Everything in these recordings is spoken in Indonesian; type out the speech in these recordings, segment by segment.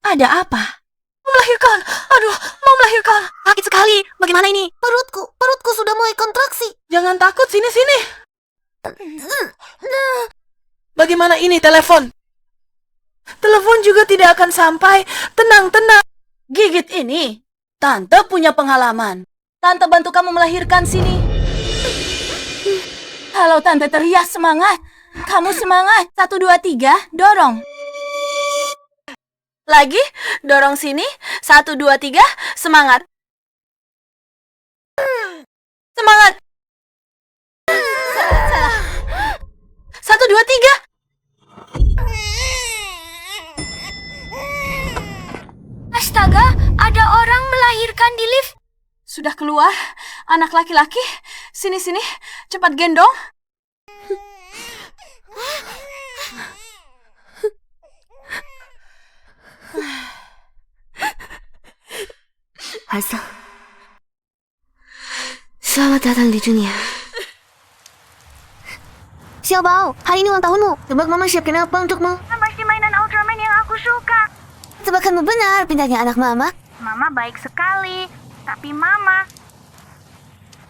Ada apa? Melahirkan. Aduh, mau melahirkan. Sakit sekali. Bagaimana ini? Perutku sudah mulai kontraksi. Jangan takut, sini. Bagaimana ini telepon? Telepon juga tidak akan sampai. Tenang. Gigit ini. Tante punya pengalaman. Tante bantu kamu melahirkan sini. Halo Tante, teriak semangat. Kamu semangat. 1, 2, 3, dorong. Lagi, dorong sini. 1, 2, 3, semangat. Semangat. Salah. 1, 2, 3. Astaga, ada orang melahirkan di lift. Sudah keluar, anak laki-laki. Sini, cepat gendong. Hazel, selamat datang di dunia. Xiaobao, hari ini ulang tahunmu. Tebak Mama siapkan apa untukmu? Pasti mainan Ultraman yang aku suka. Tebakanmu benar, pintarnya anak Mama. Mama baik sekali. Tapi Mama...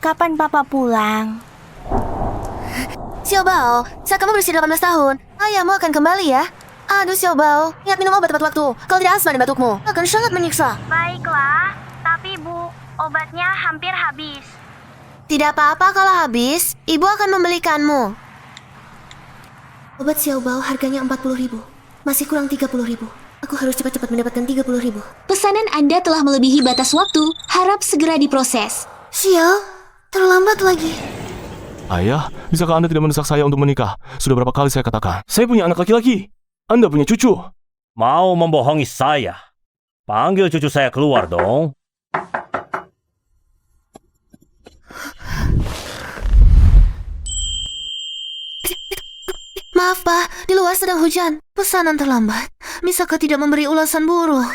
Kapan Papa pulang? Xiaobao, saat kamu berusia 18 tahun, ayahmu akan kembali ya. Aduh Xiaobao, ingat minum obat tepat waktu. Kalau tidak asma dan batukmu akan sangat menyiksa. Baiklah, tapi Bu, obatnya hampir habis. Tidak apa-apa kalau habis, ibu akan membelikanmu. Obat Xiaobao harganya 40.000. Masih kurang 30.000. Aku harus cepat-cepat mendapatkan 30.000. Pesanan Anda telah melebihi batas waktu. Harap segera diproses. Xiao, terlambat lagi. Ayah, bisakah Anda tidak mendesak saya untuk menikah? Sudah berapa kali saya katakan. Saya punya anak laki-laki. Anda punya cucu. Mau membohongi saya? Panggil cucu saya keluar dong. Maaf Pak, di luar sedang hujan. Pesanan terlambat. Bisakah tidak memberi ulasan buruh?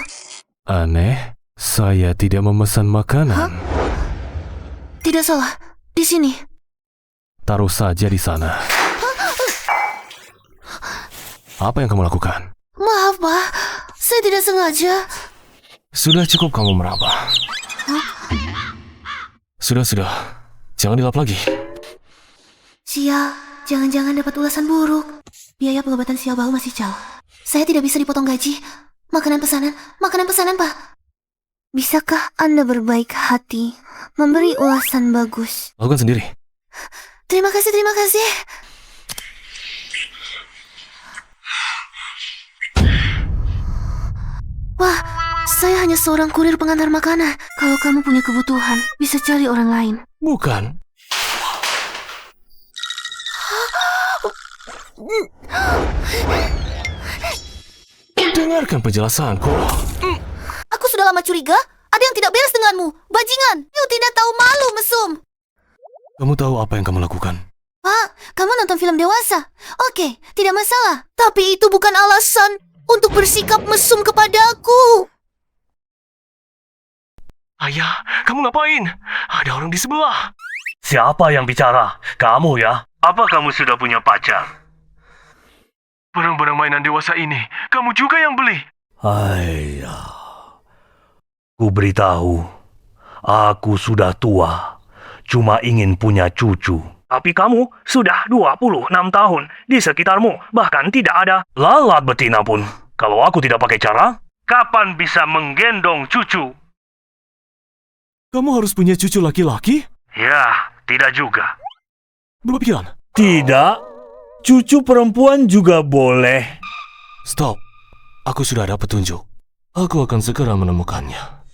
Aneh, saya tidak memesan makanan. Tidak salah, di sini. Taruh saja di sana. Apa yang kamu lakukan? Maaf Pak, saya tidak sengaja. Sudah cukup kamu meraba. Sudah. Jangan dilap lagi. Xiao, jangan-jangan dapat ulasan buruk. Biaya pengobatan Xiaobao masih jauh. Saya tidak bisa dipotong gaji. Makanan pesanan Pak. Bisakah Anda berbaik hati memberi ulasan bagus? Lakukan sendiri. Terima kasih. Wah, saya hanya seorang kurir pengantar makanan. Kalau kamu punya kebutuhan, bisa cari orang lain. Bukan. Dengarkan penjelasanku. Aku sudah lama curiga, ada yang tidak beres denganmu. Bajingan, you tidak tahu malu mesum. Kamu tahu apa yang kamu lakukan? Pak, kamu nonton film dewasa. Oke, tidak masalah. Tapi itu bukan alasan untuk bersikap mesum kepadaku. Ayah, kamu ngapain? Ada orang di sebelah. Siapa yang bicara? Kamu ya? Apa kamu sudah punya pacar? Barang-barang mainan dewasa ini, kamu juga yang beli. Ayah, ku beritahu, aku sudah tua, cuma ingin punya cucu. Tapi kamu sudah 26 tahun, di sekitarmu bahkan tidak ada lalat betina pun. Kalau aku tidak pakai cara, kapan bisa menggendong cucu? Kamu harus punya cucu laki-laki? Ya, tidak juga. Berapa pikiran? Tidak, cucu perempuan juga boleh. Stop. Aku sudah ada petunjuk. Aku akan segera menemukannya.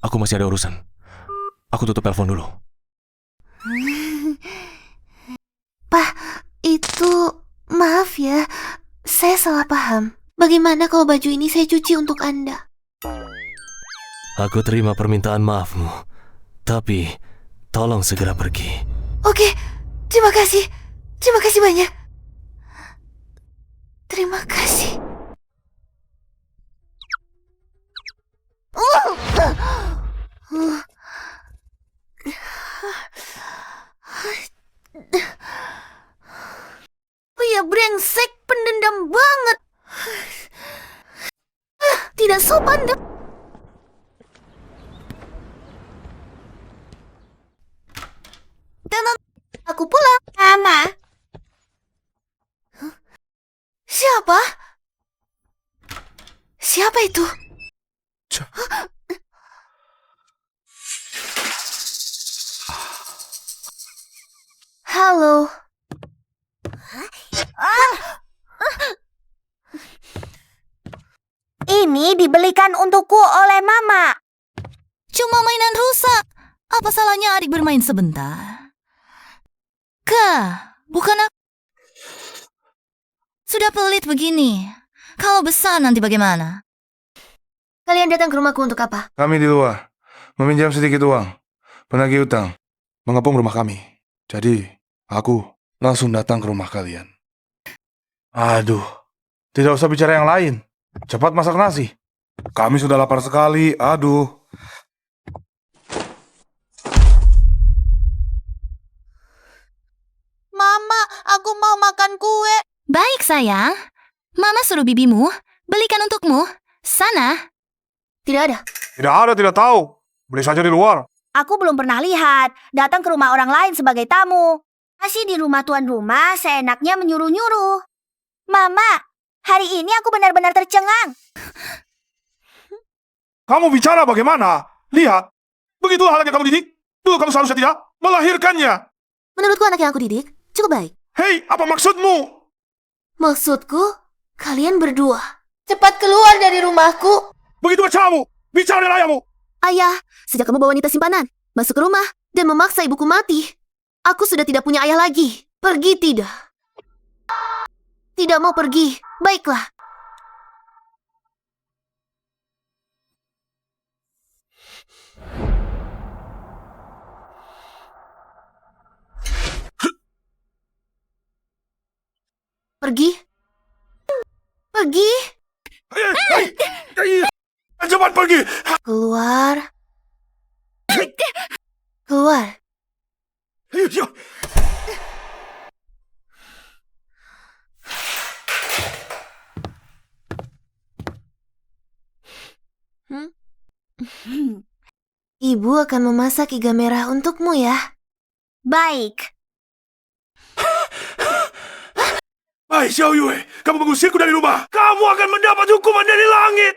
Aku masih ada urusan. Aku tutup telepon dulu. Pak, itu... Maaf ya, saya salah paham. Bagaimana kalau baju ini saya cuci untuk Anda? Aku terima permintaan maafmu. Tapi, tolong segera pergi. Oke, terima kasih. Terima kasih banyak. Terima kasih. Oh ya, brengsek, pendendam banget. Tidak sopan. Teman, aku pulang. Mama, Siapa? Siapa itu? Halo. Ini dibelikan untukku oleh Mama. cuma mainan rusak. Apa salahnya adik bermain sebentar? Bukan aku. Sudah pelit begini. Kalau besar nanti bagaimana? Kalian datang ke rumahku untuk apa? Kami di luar, meminjam sedikit uang, penagih utang, mengepung rumah kami. Jadi, aku langsung datang ke rumah kalian. Aduh, tidak usah bicara yang lain. Cepat masak nasi. Kami sudah lapar sekali, aduh. Mama, aku mau makan kue. Baik, sayang. Mama suruh bibimu belikan untukmu. Sana. Tidak ada. Tidak ada, tidak tahu. Beli saja di luar. Aku belum pernah lihat datang ke rumah orang lain sebagai tamu. Masih di rumah tuan rumah, seenaknya menyuruh-nyuruh. Mama, hari ini aku benar-benar tercengang. Kamu bicara bagaimana? Lihat, begitulah anak yang kamu didik. Dulu kamu seharusnya tidak melahirkannya. Menurutku anak yang aku didik cukup baik. Hei, apa maksudmu? Maksudku, kalian berdua cepat keluar dari rumahku. Begitu caramu, bicara dengan ayahmu. Ayah, sejak kamu bawa wanita simpanan masuk ke rumah dan memaksa ibuku mati, aku sudah tidak punya ayah lagi. Pergi tidak? Tidak mau pergi. Baiklah. Pergi. Pergi. Cepat pergi. Keluar. Keluar. Ibu akan memasak iga merah untukmu ya. Baik. Hai Xiao Yue, kamu mengusirku dari rumah. Kamu akan mendapat hukuman dari langit.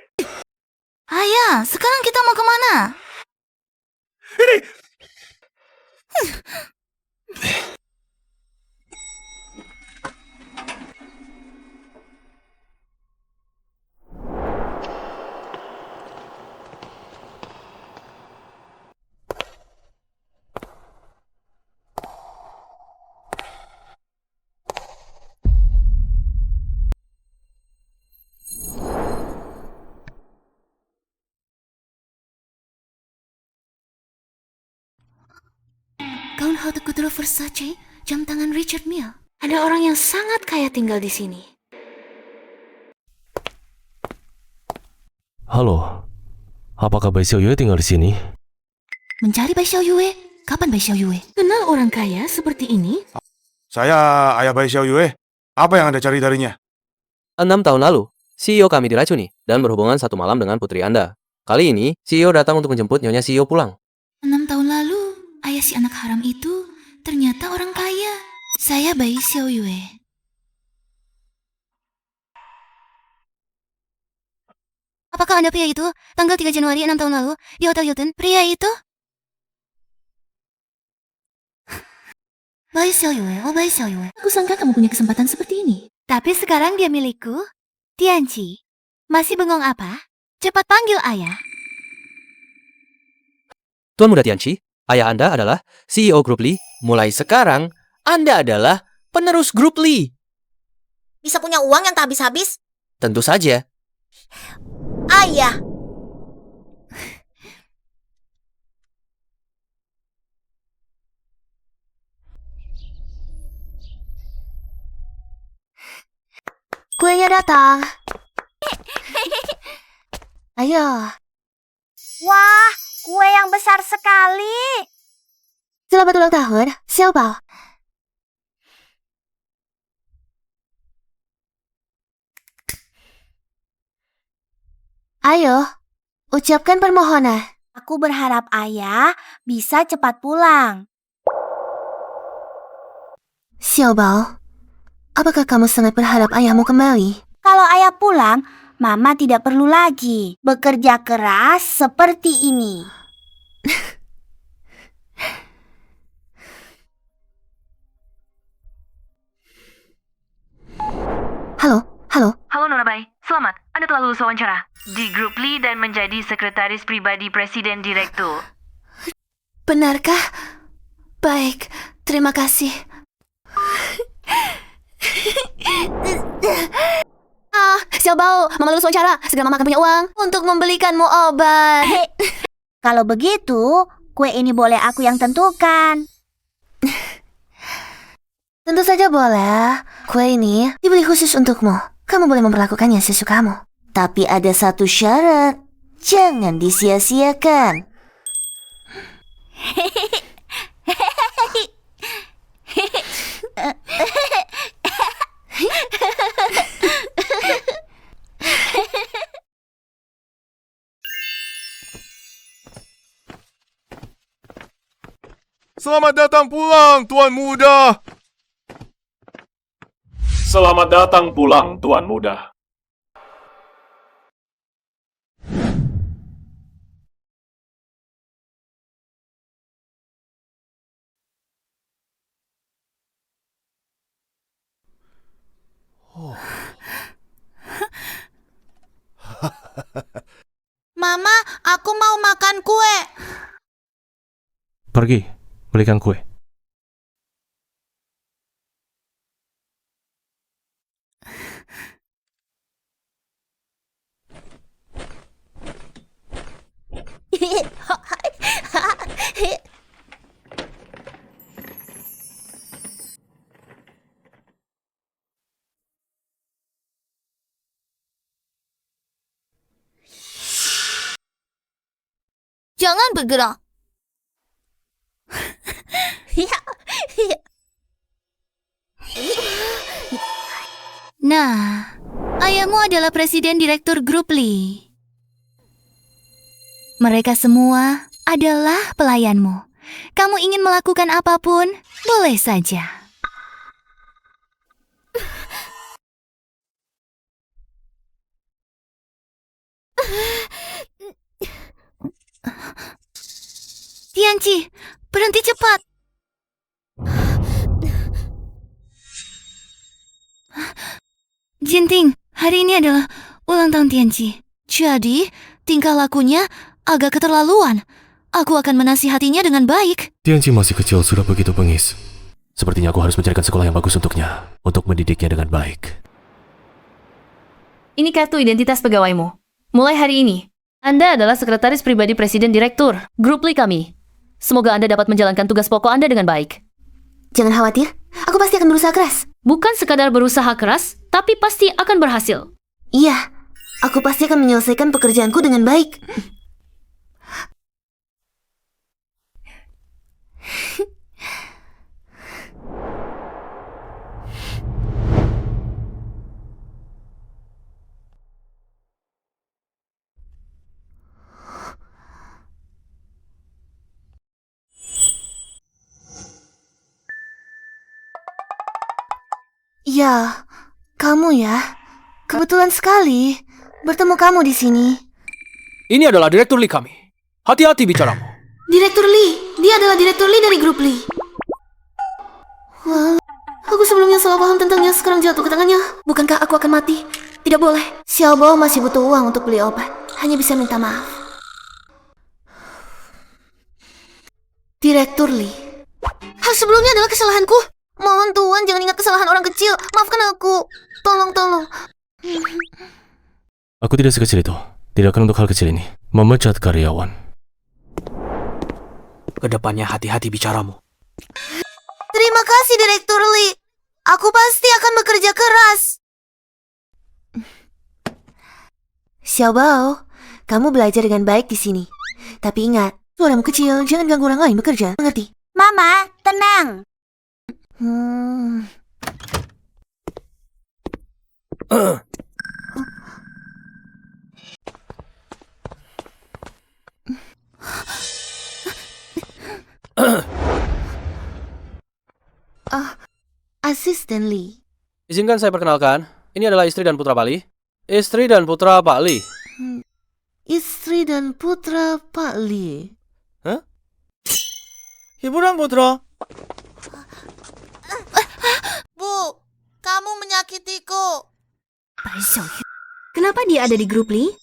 Ayah, sekarang kita mau kemana? Ini Count Haute Couture Versace, jam tangan Richard Mille. Ada orang yang sangat kaya tinggal di sini. Halo, apakah Bai Xiaoyue tinggal di sini? Mencari Bai Xiaoyue? Kapan Bai Xiaoyue? Kenal orang kaya seperti ini? saya ayah Bai Xiao Yue. Apa yang Anda cari darinya? 6 tahun lalu, CEO kami diracuni dan berhubungan satu malam dengan putri Anda. Kali ini, CEO datang untuk menjemput Nyonya CEO pulang. 6 tahun lalu, ayah si anak haram itu ternyata orang kaya. Saya Bai Xiaoyue. Apakah Anda pria itu? Tanggal 3 Januari 6 tahun lalu di Hotel Hilton. Pria itu? Bai Xiaoyue, oh Bai Xiaoyue. Aku sangka kamu punya kesempatan seperti ini. Tapi sekarang dia milikku. Tianqi, masih bengong apa? Cepat panggil ayah. Tuan Muda Tianqi, ayah Anda adalah CEO Grup Li. Mulai sekarang, Anda adalah penerus Grup Li. Bisa punya uang yang tak habis-habis? Tentu saja. Ayah, Kuenya datang. Ayo. wah, kue yang besar sekali. Selamat ulang tahun, Xiao Bao. Ayo, ucapkan permohonan. Aku berharap ayah bisa cepat pulang. Xiaobao, apakah kamu sangat berharap ayahmu kembali? Kalau ayah pulang, Mama tidak perlu lagi bekerja keras seperti ini. Halo. Halo Nona Bai, selamat. Anda telah lulus wawancara di grup Lee dan menjadi sekretaris pribadi Presiden Direktur. Benarkah? Baik, terima kasih. Xiaobao, Mama lulus wawancara. Segera Mama akan punya uang untuk membelikanmu obat. Kalau begitu, kue ini boleh aku yang tentukan. Tentu saja boleh. Kue ini dibeli khusus untukmu. Kamu boleh memperlakukannya sesukamu. Tapi ada satu syarat. Jangan disia-siakan. Selamat datang pulang, Tuan Muda. Selamat datang pulang, Tuan Muda. Mama, aku mau makan kue. Pergi, belikan kue. Jangan bergerak. Nah, ayahmu adalah presiden direktur grup Lee. Mereka semua adalah pelayanmu. Kamu ingin melakukan apapun, boleh saja. Tianqi, berhenti cepat. Jinting, hari ini adalah ulang tahun Tianqi. Jadi, tingkah lakunya agak keterlaluan. Aku akan menasihatinya dengan baik. Tianqi masih kecil, sudah begitu bengis. Sepertinya aku harus mencarikan sekolah yang bagus untuknya, untuk mendidiknya dengan baik. Ini kartu identitas pegawaimu. Mulai hari ini, Anda adalah sekretaris pribadi Presiden Direktur grup Lee kami. Semoga Anda dapat menjalankan tugas pokok Anda dengan baik. Jangan khawatir, aku pasti akan berusaha keras. Bukan sekadar berusaha keras, tapi pasti akan berhasil. Iya, aku pasti akan menyelesaikan pekerjaanku dengan baik. Ya, kamu ya. Kebetulan sekali bertemu kamu di sini. Ini adalah Direktur Lee kami. Hati-hati bicaramu. Direktur Lee, dia adalah Direktur Lee dari grup Lee. Wah, aku sebelumnya salah paham tentangnya, sekarang jatuh ke tangannya. Bukankah aku akan mati? Tidak boleh. Xiaobao masih butuh uang untuk beli obat. Hanya bisa minta maaf. Direktur Lee. Hal sebelumnya adalah kesalahanku. Mohon Tuan, jangan ingat kesalahan orang kecil. Maafkan aku. Tolong. Aku tidak sekecil itu. Tidak akan untuk hal kecil ini. Memecat karyawan. Kedepannya hati-hati bicaramu. Terima kasih, Direktur Lee. Aku pasti akan bekerja keras. Xiaobao, kamu belajar dengan baik di sini. Tapi ingat, suaramu kecil, jangan ganggu orang lain bekerja. Mengerti? Mama, tenang. Asisten Lee. Izinkan saya perkenalkan, ini adalah istri dan putra Pak Lee. Istri dan putra Pak Lee. Istri dan putra Pak Lee. Hah? Ibu dan putra? Bu, kamu menyakitiku. Kenapa dia ada di grup Lee?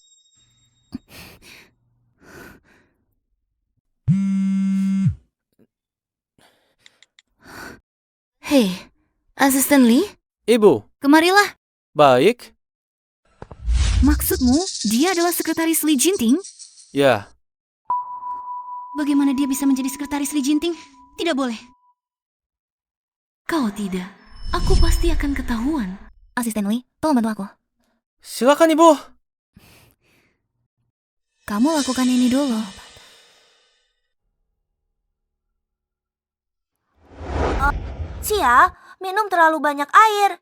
Hei, Asisten Lee, Ibu. kemarilah. Baik. Maksudmu, dia adalah sekretaris Lee Jinting? Ya. Bagaimana dia bisa menjadi sekretaris Lee Jinting? Tidak boleh. Kau tidak. Aku pasti akan ketahuan. Asisten Lee, tolong bantu aku. Silakan Ibu. Kamu lakukan ini dulu. Sia, minum terlalu banyak air.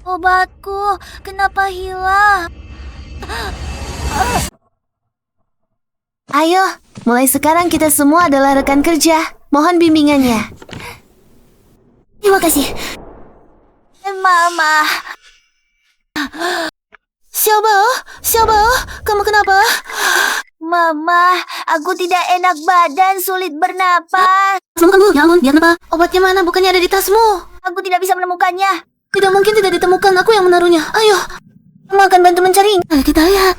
Obatku, kenapa hilang? Ayo, mulai sekarang kita semua adalah rekan kerja. Mohon bimbingannya. Terima kasih. Mama. Xiaobao, kamu kenapa? Mama, aku tidak enak badan, sulit bernapas. Kamu, ya ampun, dia kenapa? Obatnya mana? Bukannya ada di tasmu? Aku tidak bisa menemukannya. Tidak mungkin tidak ditemukan, aku yang menaruhnya. Ayo, Mama akan bantu mencarinya. ayo kita lihat.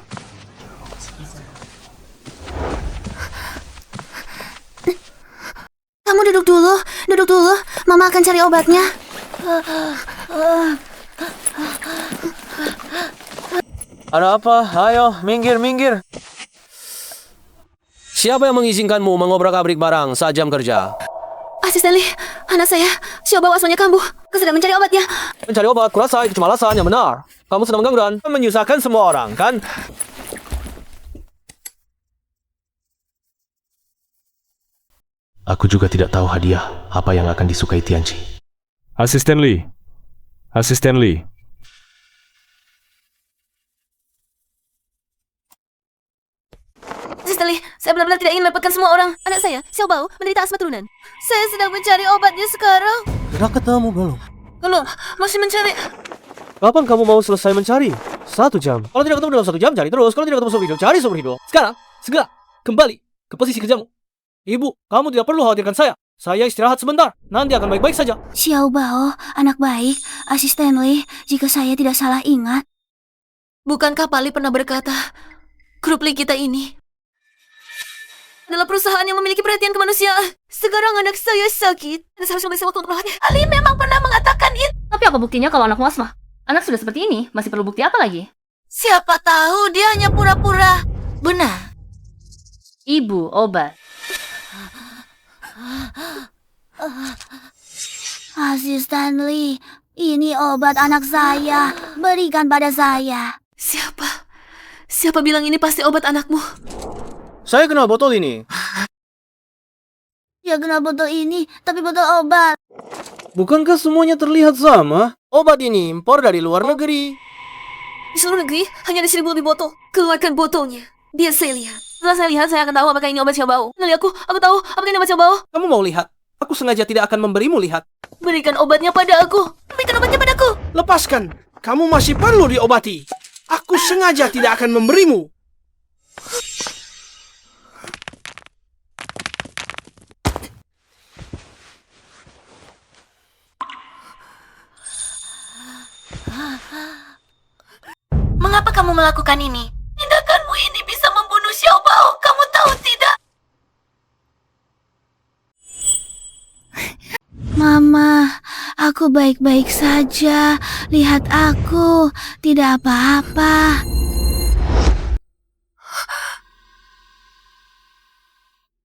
Kamu duduk dulu. Mama akan cari obatnya. Ada apa? Ayo, minggir. Siapa yang mengizinkanmu mengobrak-abrik barang saat jam kerja? Asisten Lee, anak saya, Xiaobao asmanya kambuh. Aku sedang mencari obatnya. Mencari obat, kurasa itu cuma alasan yang benar. Kamu sedang mengganggu dan menyusahkan semua orang, kan? Aku juga tidak tahu hadiah apa yang akan disukai Tianchi. Asisten Lee. Asisten Lee. Asisten Lee, saya benar-benar tidak ingin merepotkan semua orang. Anak saya, Xiaobao, menderita asma turunan. Saya sedang mencari obatnya sekarang. Sudah ketemu belum? Belum, masih mencari. Kapan kamu mau selesai mencari? 1 jam. Kalau tidak ketemu dalam 1 jam, cari terus. Kalau tidak ketemu seumur hidup, cari seumur hidup. Sekarang, segera, kembali ke posisi kerjamu. Ibu, kamu tidak perlu khawatirkan saya. Saya istirahat sebentar. Nanti akan baik-baik saja. Xiaobao, anak baik. Asisten Lee, jika saya tidak salah ingat. Bukankah Pali pernah berkata, grup Lee kita ini adalah perusahaan yang memiliki perhatian kemanusiaan. Sekarang anak saya sakit. Dan saya harus memberi waktu untuk merawatnya. Ali memang pernah mengatakan itu. Tapi apa buktinya kalau anakmu asma? Anak sudah seperti ini, masih perlu bukti apa lagi? Siapa tahu dia hanya pura-pura. Benar. Ibu, obat. Asisten Lee, ini obat anak saya. Berikan pada saya. Siapa bilang ini pasti obat anakmu? Saya kenal botol ini. Ya kenal botol ini, tapi botol obat. Bukankah semuanya terlihat sama? Obat ini impor dari luar negeri. Di seluruh negeri hanya ada 1000 lebih botol. Keluarkan botolnya. Biar saya lihat. Setelah saya lihat, saya akan tahu apakah ini obat Xiaobao. Kenali aku tahu apakah ini obat Xiaobao. Kamu mau lihat? Aku sengaja tidak akan memberimu lihat. Berikan obatnya pada aku. Berikan obatnya padaku. Lepaskan. Kamu masih perlu diobati. Aku sengaja tidak akan memberimu. Mengapa kamu melakukan ini? Tindakanmu ini bisa membunuh Xiaobao. Kamu tahu tidak? Mama, aku baik-baik saja. Lihat aku, tidak apa-apa.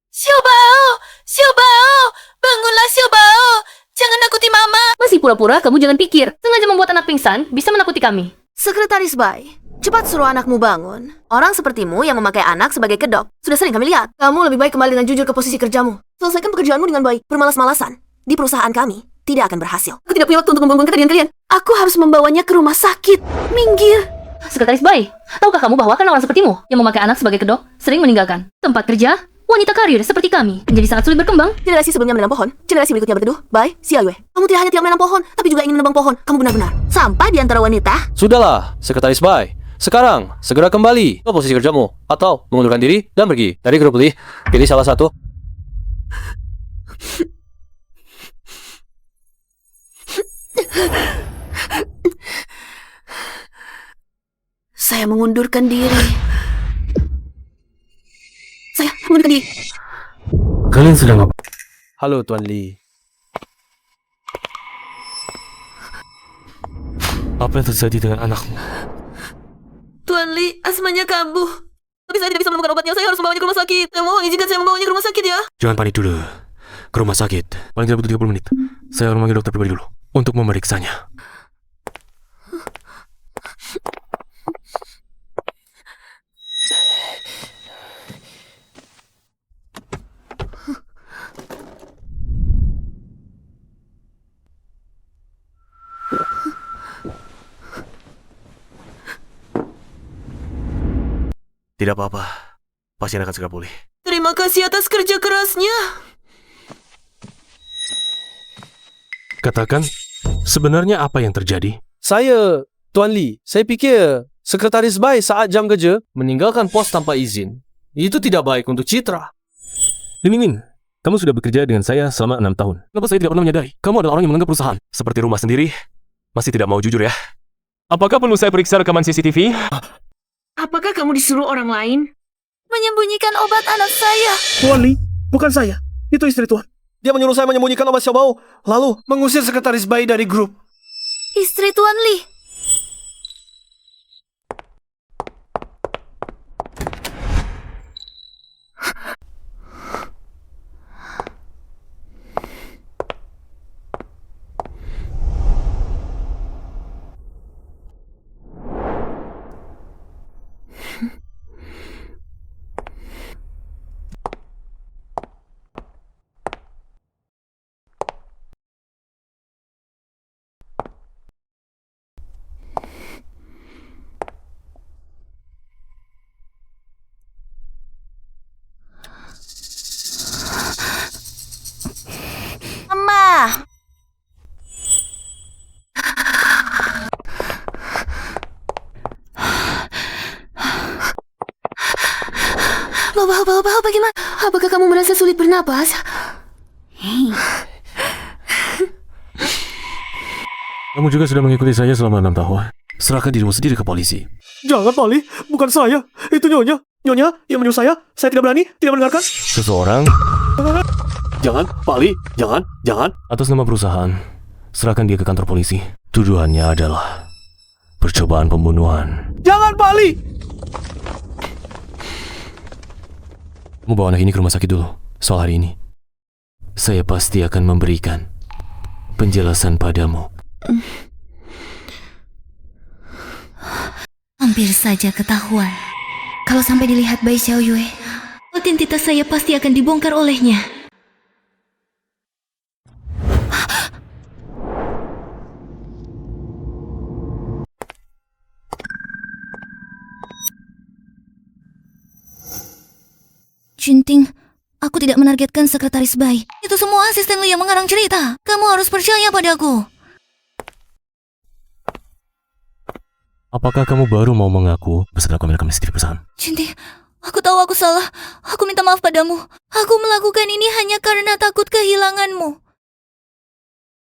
Xiaobao! Xiaobao! Bangunlah Xiaobao! Jangan nakuti Mama! Masih pura-pura, kamu jangan pikir. Sengaja membuat anak pingsan, bisa menakuti kami. Sekretaris Bai, cepat suruh anakmu bangun. Orang sepertimu yang memakai anak sebagai kedok sudah sering kami lihat. Kamu lebih baik kembali dengan jujur ke posisi kerjamu. Selesaikan pekerjaanmu dengan baik. Bermalas-malasan di perusahaan kami tidak akan berhasil. Aku tidak punya waktu untuk membangunkan kalian. Aku harus membawanya ke rumah sakit. Minggir. Sekretaris Bai, tahukah kamu bahwa kan orang sepertimu yang memakai anak sebagai kedok sering meninggalkan tempat kerja wanita karir seperti kami menjadi sangat sulit berkembang. Generasi sebelumnya menanam pohon, generasi berikutnya berteduh. Bai, Xia Yue. Kamu tidak hanya tidak menanam pohon, tapi juga ingin menebang pohon. Kamu benar-benar sampai di antara wanita. Sudahlah, Sekretaris Bai. Sekarang, segera kembali ke posisi kerjamu. Atau mengundurkan diri dan pergi. Dari grup Li, pilih salah satu. Saya mengundurkan diri. Saya mengundurkan diri. Kalian sedang apa? Halo, Tuan Li. Apa yang terjadi dengan anakmu? Tuan Li, asmanya kambuh. Tapi saya tidak bisa menemukan obatnya. Saya harus membawanya ke rumah sakit. Saya mohon izinkan saya membawanya ke rumah sakit ya. Jangan panik dulu. Ke rumah sakit. Paling tidak butuh 30 menit. Saya harus memanggil dokter pribadi dulu untuk memeriksanya. Tidak apa-apa. Pasien akan segera pulih. Terima kasih atas kerja kerasnya. Katakan, sebenarnya apa yang terjadi? Saya, Tuan Li, saya pikir Sekretaris Bai saat jam kerja meninggalkan pos tanpa izin. Itu tidak baik untuk citra. Lin, kamu sudah bekerja dengan saya selama 6 tahun. Kenapa saya tidak pernah menyadari? Kamu adalah orang yang menganggap perusahaan seperti rumah sendiri. Masih tidak mau jujur ya? Apakah perlu saya periksa rekaman CCTV? Apakah kamu disuruh orang lain menyembunyikan obat anak saya? Tuan Li, bukan saya. Itu istri Tuan. Dia menyuruh saya menyembunyikan obat Xiaobao, lalu Mengusir Sekretaris Bai dari grup. Istri Tuan Li. Mama, Bawa, bagaimana? Apakah kamu merasa sulit bernapas? Kamu juga sudah mengikuti saya selama 6 tahun. Serahkan dirimu sendiri ke polisi. Jangan, Pak Li. Bukan saya. Itu Nyonya. Nyonya yang menyuruh saya. Saya tidak berani, tidak mendengarkan. Seseorang jangan, Pak Li, jangan. atas nama perusahaan, serahkan dia ke kantor polisi. Tuduhannya adalah percobaan pembunuhan. Jangan, Pak Li. Kamu bawa anak ini ke rumah sakit dulu. Soal hari ini, saya pasti akan memberikan penjelasan padamu. Hampir saja ketahuan. Kalau sampai dilihat Bai Xiao Yue, identitas saya pasti akan dibongkar olehnya. Junting, aku tidak menargetkan Sekretaris Bai. Itu semua asisten Li yang mengarang cerita. Kamu harus percaya padaku. Apakah kamu baru mau mengaku beserta kamera CCTV perusahaan? Junting, aku tahu aku salah. Aku minta maaf padamu. Aku melakukan ini hanya karena takut kehilanganmu.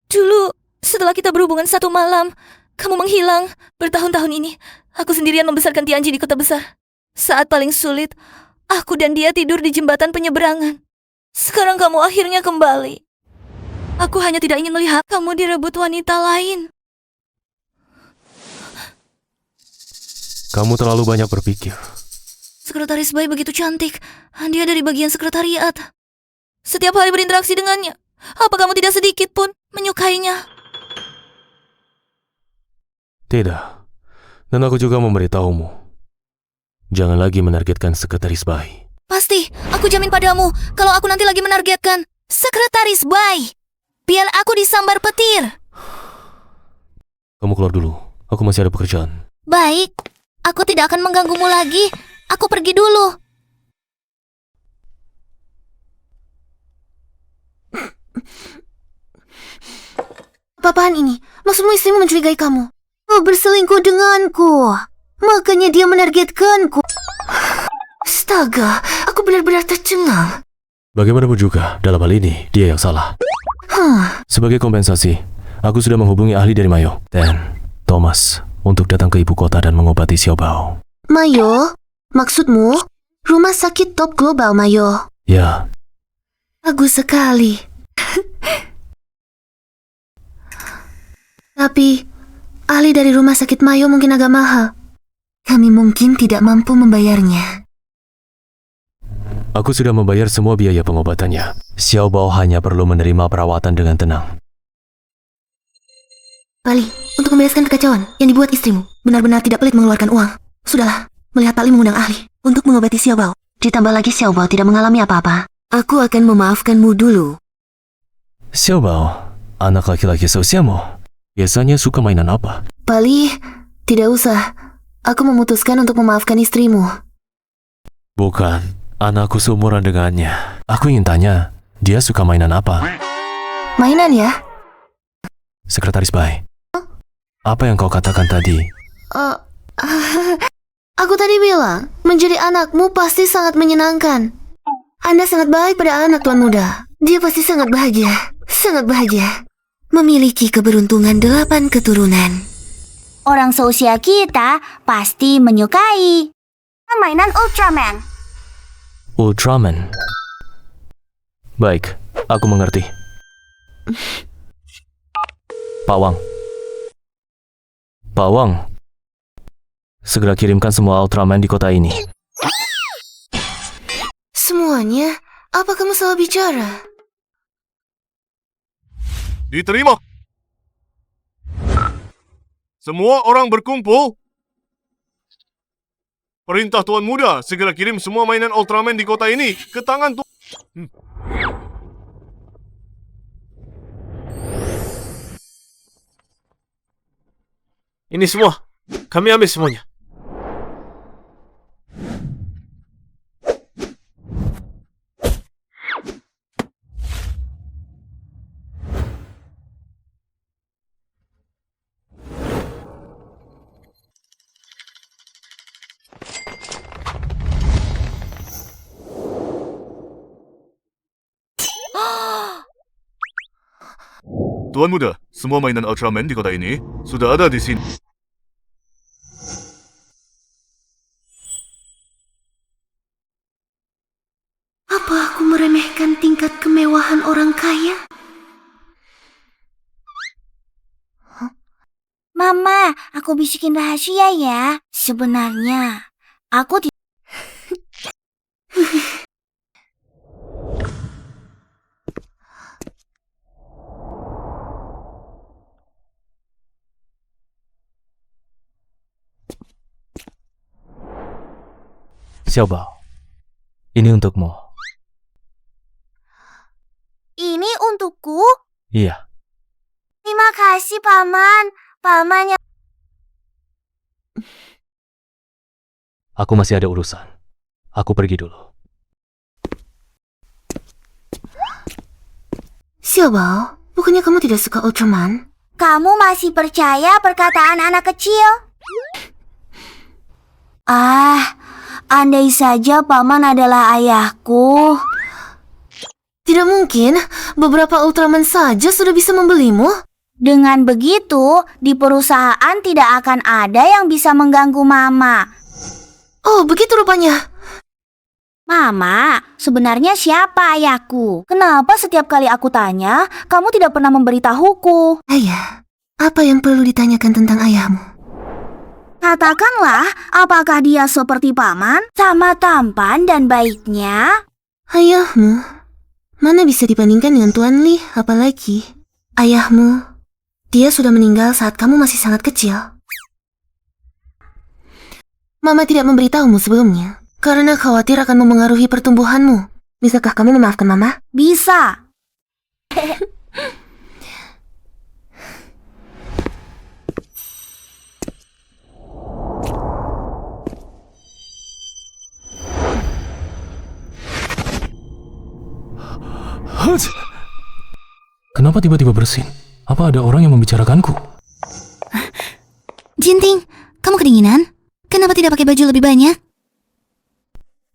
Dulu, setelah kita berhubungan 1 malam, kamu menghilang. Bertahun-tahun ini, aku sendirian membesarkan Tianji di kota besar. Saat paling sulit, aku dan dia tidur di jembatan penyeberangan. Sekarang kamu akhirnya kembali. Aku hanya tidak ingin melihat kamu direbut wanita lain. Kamu terlalu banyak berpikir. Sekretaris Bai begitu cantik. Dia dari bagian sekretariat. Setiap hari berinteraksi dengannya. Apa kamu tidak sedikit pun menyukainya? Tidak. Dan aku juga memberitahumu. Jangan lagi menargetkan sekretaris Bai. Pasti, aku jamin padamu, kalau aku nanti lagi menargetkan Sekretaris Bai, biar aku disambar petir. Kamu keluar dulu. Aku masih ada pekerjaan. Baik, aku tidak akan mengganggumu lagi. Aku pergi dulu. Apa-apaan ini? Maksudmu istrimu mencurigai kamu? Oh, berselingkuh denganku. Makanya dia menargetkanku. Astaga, aku benar-benar tercengang. Bagaimanapun juga, dalam hal ini, dia yang salah. Sebagai kompensasi, aku sudah menghubungi ahli dari Mayo dan Thomas untuk datang ke ibu kota dan mengobati Xiao Bao. Mayo? Maksudmu? Rumah sakit top global Mayo? Ya, Bagus sekali. Tapi, ahli dari rumah sakit Mayo mungkin agak mahal. Kami mungkin tidak mampu membayarnya. aku sudah membayar semua biaya pengobatannya. Xiao Bao hanya perlu menerima perawatan dengan tenang. Pali, untuk membereskan kekacauan yang dibuat istrimu, benar-benar tidak pelit mengeluarkan uang. Sudahlah, melihat Pali mengundang ahli untuk mengobati Xiao Bao. Ditambah lagi Xiao Bao tidak mengalami apa-apa. Aku akan memaafkanmu dulu. Xiao Bao, anak laki-laki seusiamu, biasanya suka mainan apa? Pali, tidak usah. Aku memutuskan untuk memaafkan istrimu. Bukan, anakku seumuran dengannya. Aku ingin tanya, dia suka mainan apa? Mainan ya? Sekretaris Bai, apa yang kau katakan tadi? Aku tadi bilang, menjadi anakmu pasti sangat menyenangkan. Anda sangat baik pada anak tuan muda. Dia pasti sangat bahagia. Sangat bahagia. Memiliki keberuntungan 8 keturunan. Orang seusia kita pasti menyukai mainan Ultraman. Ultraman. Baik, aku mengerti. Pawang. Pawang. Segera kirimkan semua Ultraman di kota ini. Semuanya? Apa kamu salah bicara? Diterima. Semua orang berkumpul. Perintah Tuan Muda, segera kirim semua mainan Ultraman di kota ini ke tangan Tuan. Ini semua. Kami ambil semuanya. Tuan Muda, semua mainan Ultraman di kota ini sudah ada di sini. Apa aku meremehkan tingkat kemewahan orang kaya? Mama, aku bisikin rahasia ya. Sebenarnya, aku tidak... Xiao Bao, ini untukmu. Ini untukku? Iya, Terima kasih, Paman. Paman yang... aku masih ada urusan. Aku pergi dulu. Xiao Bao, bukannya kamu tidak suka Ultraman? Kamu masih percaya perkataan anak kecil? Andai saja Paman adalah ayahku. Tidak mungkin, beberapa Ultraman saja sudah bisa membelimu. Dengan begitu, di perusahaan tidak akan ada yang bisa mengganggu Mama. Oh, begitu rupanya. Mama, sebenarnya siapa ayahku? Kenapa setiap kali aku tanya, kamu tidak pernah memberitahuku? Ayah, apa yang perlu ditanyakan tentang ayahmu? Katakanlah, apakah dia seperti paman, sama tampan dan baiknya? Ayahmu? Mana bisa dibandingkan dengan Tuan Li, apalagi ayahmu. Dia sudah meninggal saat kamu masih sangat kecil. Mama tidak memberitahumu sebelumnya. Karena khawatir akan memengaruhi pertumbuhanmu. Bisakah kamu memaafkan Mama? Bisa. Kenapa tiba-tiba bersin? Apa ada orang yang membicarakanku? Jinting, kamu kedinginan? Kenapa tidak pakai baju lebih banyak?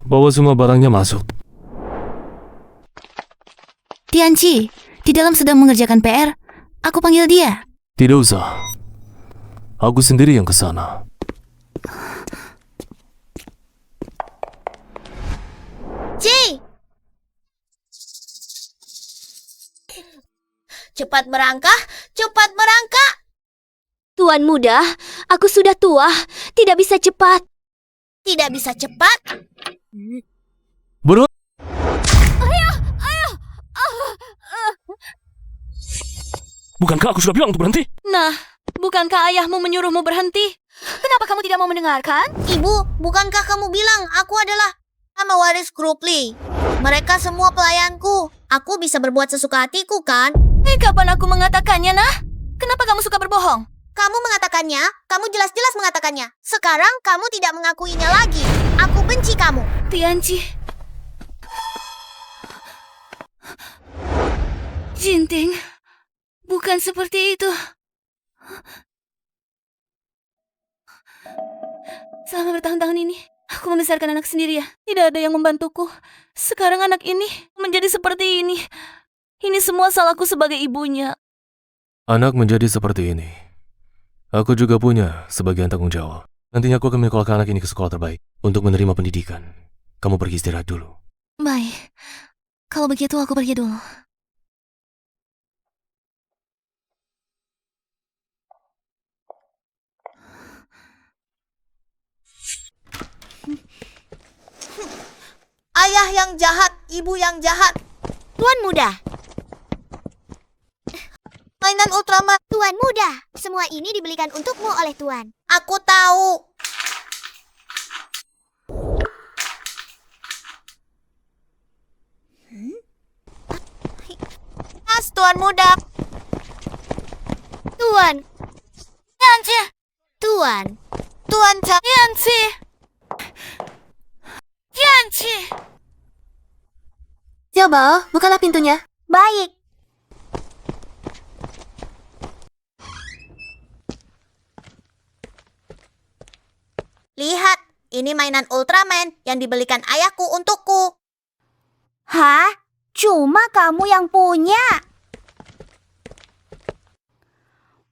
Bawa semua barangnya masuk. Tianci, di dalam sedang mengerjakan PR. Aku panggil dia. Tidak usah. Aku sendiri yang ke sana. Ci! Cepat merangkak, cepat merangkak! Tuan muda, aku sudah tua, tidak bisa cepat. Tidak bisa cepat? Bro, bukankah aku sudah bilang untuk berhenti? Nah, bukankah ayahmu menyuruhmu berhenti? Kenapa kamu tidak mau mendengarkan? Ibu, bukankah kamu bilang aku adalah sama waris grup Lee? Mereka semua pelayanku. Aku bisa berbuat sesuka hatiku, kan? Kapan aku mengatakannya, nah? Kenapa kamu suka berbohong? Kamu mengatakannya, kamu jelas-jelas mengatakannya. Sekarang kamu tidak mengakuinya lagi. Aku benci kamu. Tianci. Jinting, bukan seperti itu. Selama bertahun-tahun ini, aku membesarkan anak sendiri ya. Tidak ada yang membantuku. Sekarang anak ini menjadi seperti ini. Ini semua salahku sebagai ibunya. Anak menjadi seperti ini. Aku juga punya sebagian tanggung jawab. Nantinya aku akan menyekolahkan anak ini ke sekolah terbaik untuk menerima pendidikan. Kamu pergi istirahat dulu. Baik. Kalau begitu aku pergi dulu. Ayah yang jahat, ibu yang jahat. Tuan muda. Mainan Ultraman. Tuan muda, semua ini dibelikan untukmu oleh Tuan. Aku tahu. Mas, Tuan muda. Tuan. Yanci. Tuan. Tuan Yanci. Yanci. Xiaobao, bukalah pintunya. Baik. Lihat, ini mainan Ultraman yang dibelikan ayahku untukku. Hah? Cuma kamu yang punya?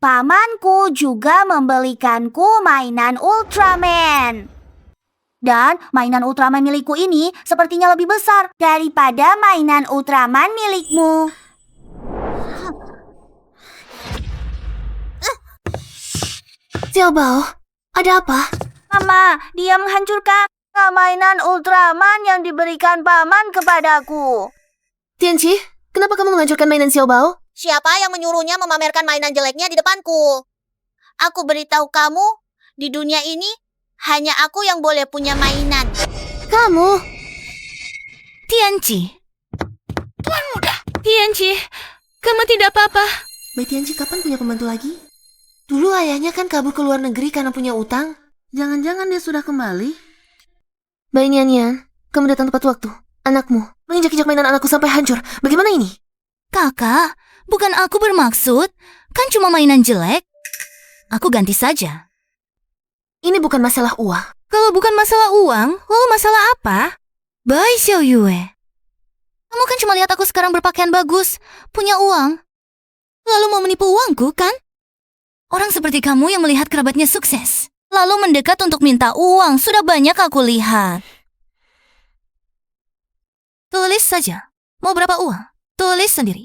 Pamanku juga membelikanku mainan Ultraman. Dan mainan Ultraman milikku ini sepertinya lebih besar daripada mainan Ultraman milikmu. Xiaobao, ada apa? Mama, dia menghancurkan mainan Ultraman yang diberikan paman kepadaku. Tianci, kenapa kamu menghancurkan mainan Xiaobao? Siapa yang menyuruhnya memamerkan mainan jeleknya di depanku? Aku beritahu kamu, di dunia ini hanya aku yang boleh punya mainan. Kamu? Tianci. Tuan muda. Tianci, kamu tidak apa-apa. Mbak Tianci kapan punya pembantu lagi? Dulu ayahnya kan kabur ke luar negeri karena punya utang. Jangan-jangan dia sudah kembali? Mbak Nian, kamu datang tepat waktu. Anakmu menginjak-injak mainan anakku sampai hancur. Bagaimana ini? Kakak, bukan aku bermaksud. Kan cuma mainan jelek. Aku ganti saja. Ini bukan masalah uang. Kalau bukan masalah uang, lalu masalah apa? Bai Xiao Yue. Kamu kan cuma lihat aku sekarang berpakaian bagus, punya uang. Lalu mau menipu uangku, kan? Orang seperti kamu yang melihat kerabatnya sukses, lalu mendekat untuk minta uang, sudah banyak aku lihat. Tulis saja. Mau berapa uang? Tulis sendiri.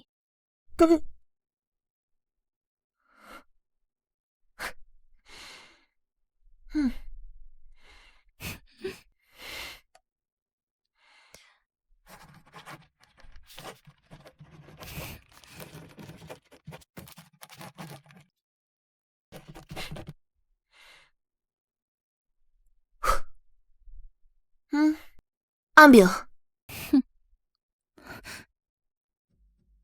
Ambil.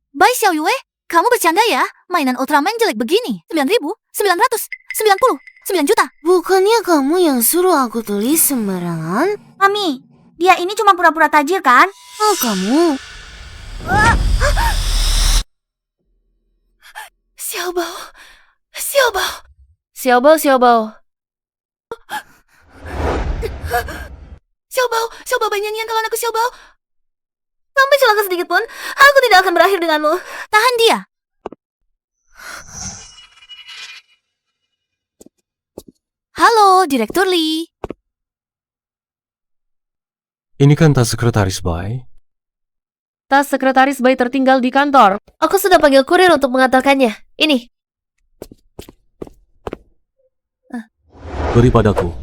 Baik Xiao Yue, kamu bercanda ya? Mainan Ultraman jelek begini. 9.999 juta. Bukannya kamu yang suruh aku tulis sembarangan? Mami, dia ini cuma pura-pura tajir kan? Oh, kamu. Xiaobao. Xiaobao. Xiaobao, Xiaobao. Xiaobao, Banyanyian kawan aku Xiaobao. Sampai celaka sedikit pun, aku tidak akan berakhir denganmu. Tahan dia. Halo, Direktur Lee. Ini kan tas sekretaris Bai. Tas sekretaris Bai tertinggal di kantor. Aku sudah panggil kurir untuk mengantarkannya. Ini. Beri padaku.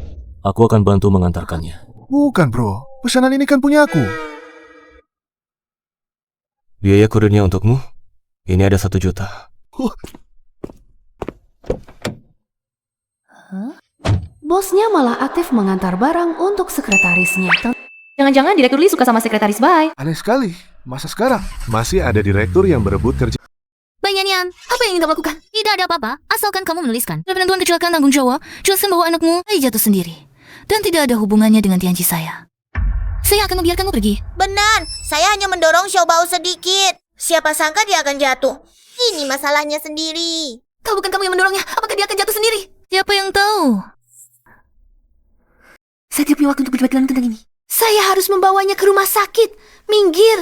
Aku akan bantu mengantarkannya. Bukan, bro. Pesanan ini kan punya aku. Biaya kurirnya untukmu. Ini ada 1 juta. Bosnya malah aktif mengantar barang untuk sekretarisnya. Jangan-jangan Direktur Lee suka sama sekretaris Bai. Aneh sekali. Masa sekarang masih ada direktur yang berebut kerja. Banyanyian, apa yang ingin kamu lakukan? Tidak ada apa-apa, asalkan kamu menuliskan. Penentuan kecelakaan tanggung jawab, jelaskan bahwa anakmu jatuh sendiri. Dan tidak ada hubungannya dengan janji saya. Saya akan membiarkanmu pergi. Benar, saya hanya mendorong Xiaobao sedikit. Siapa sangka dia akan jatuh. Ini masalahnya sendiri. Kalau bukan kamu yang mendorongnya, apakah dia akan jatuh sendiri? Siapa yang tahu? Saya tidak punya waktu untuk berdebat tentang ini. Saya harus membawanya ke rumah sakit. Minggir.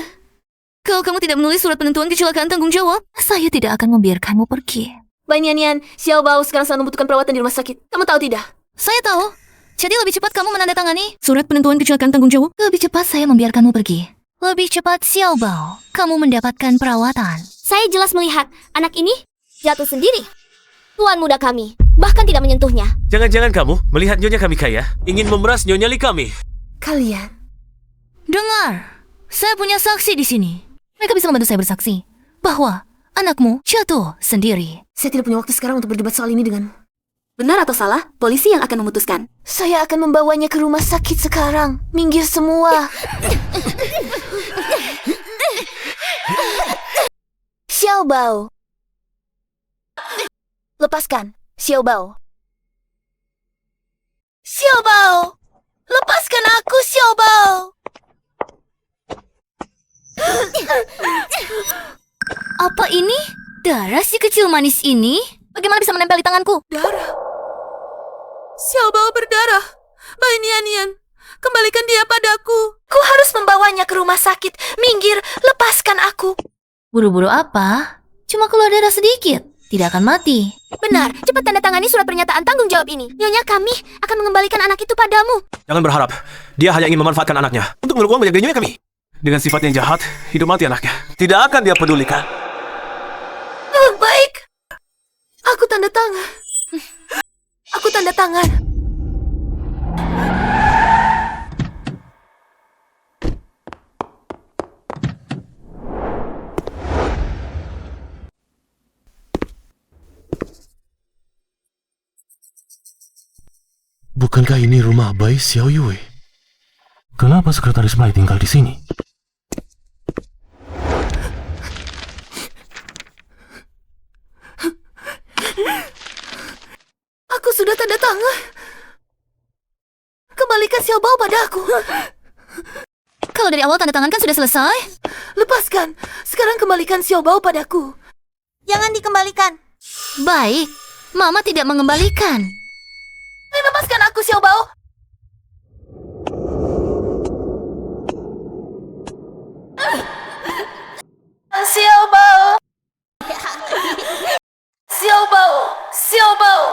Kalau kamu tidak menulis surat penentuan kecelakaan tanggung jawab, saya tidak akan membiarkanmu pergi. Banyanyian, Xiaobao sekarang sedang membutuhkan perawatan di rumah sakit. Kamu tahu tidak? Saya tahu. Jadi lebih cepat kamu menandatangani surat penentuan kecelakaan tanggung jawab. Lebih cepat saya membiarkanmu pergi. Lebih cepat Xiaobao, kamu mendapatkan perawatan. Saya jelas melihat anak ini jatuh sendiri. Tuan muda kami bahkan tidak menyentuhnya. Jangan-jangan kamu melihat nyonya kami kaya ingin memeras nyonya Lee kami. Kalian. Dengar, saya punya saksi di sini. Mereka bisa membantu saya bersaksi bahwa anakmu jatuh sendiri. Saya tidak punya waktu sekarang untuk berdebat soal ini denganmu. Benar atau salah, polisi yang akan memutuskan. Saya akan membawanya ke rumah sakit sekarang. Minggir semua. Xiaobao. Lepaskan, Xiaobao. Xiaobao! Lepaskan aku, Xiaobao! Apa ini? Darah si kecil manis ini? Bagaimana bisa menempel di tanganku? Darah. Xiaobao berdarah. Banyanyian, kembalikan dia padaku. Ku harus membawanya ke rumah sakit. Minggir, lepaskan aku. Buru-buru apa? Cuma keluar darah sedikit. Tidak akan mati. Benar, cepat tanda tangani surat pernyataan tanggung jawab ini. Nyonya kami akan mengembalikan anak itu padamu. Jangan berharap. Dia hanya ingin memanfaatkan anaknya untuk menurut uang banyak dari nyonya kami. Dengan sifat yang jahat, hidup mati anaknya. Tidak akan dia pedulikan. Baik. Aku tanda tangan. Aku tanda tangan. Bukankah ini rumah Bai Xiao Yue? Kenapa sekretaris Bai tinggal di sini? Aku sudah tanda tangan. Kembalikan Xiaobao padaku. Kalau dari awal tanda tangan kan sudah selesai. Lepaskan. Sekarang kembalikan Xiaobao padaku. Jangan dikembalikan. Baik, Mama tidak mengembalikan. Lepaskan aku, Xiaobao. Xiaobao. Xiaobao. Xiaobao.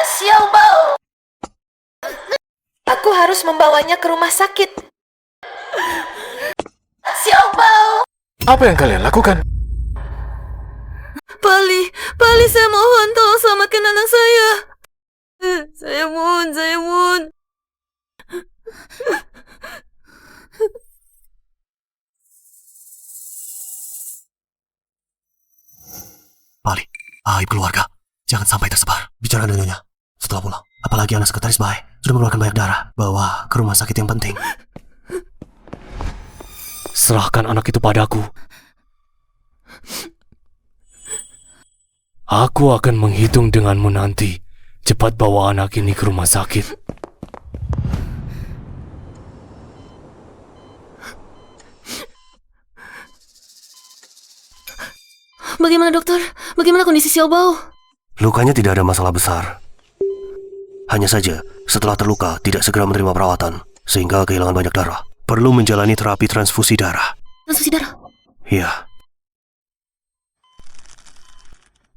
Xiaobao. Aku harus membawanya ke rumah sakit. Xiaobao! Apa yang kalian lakukan? Pali, saya mohon tolong selamatkan anak saya. Saya mohon. Pali, aib keluarga. Jangan sampai tersebar. Bicara dengan nyonya. Setelah pulang, apalagi anak sekretaris Bai sudah mengeluarkan banyak darah. Bawa ke rumah sakit yang penting. Serahkan anak itu padaku. Aku akan menghitung denganmu nanti. Cepat bawa anak ini ke rumah sakit. Bagaimana dokter? Bagaimana kondisi Xiaobao? Lukanya tidak ada masalah besar. Hanya saja, setelah terluka tidak segera menerima perawatan, sehingga kehilangan banyak darah. Perlu menjalani terapi transfusi darah. Transfusi darah? Iya.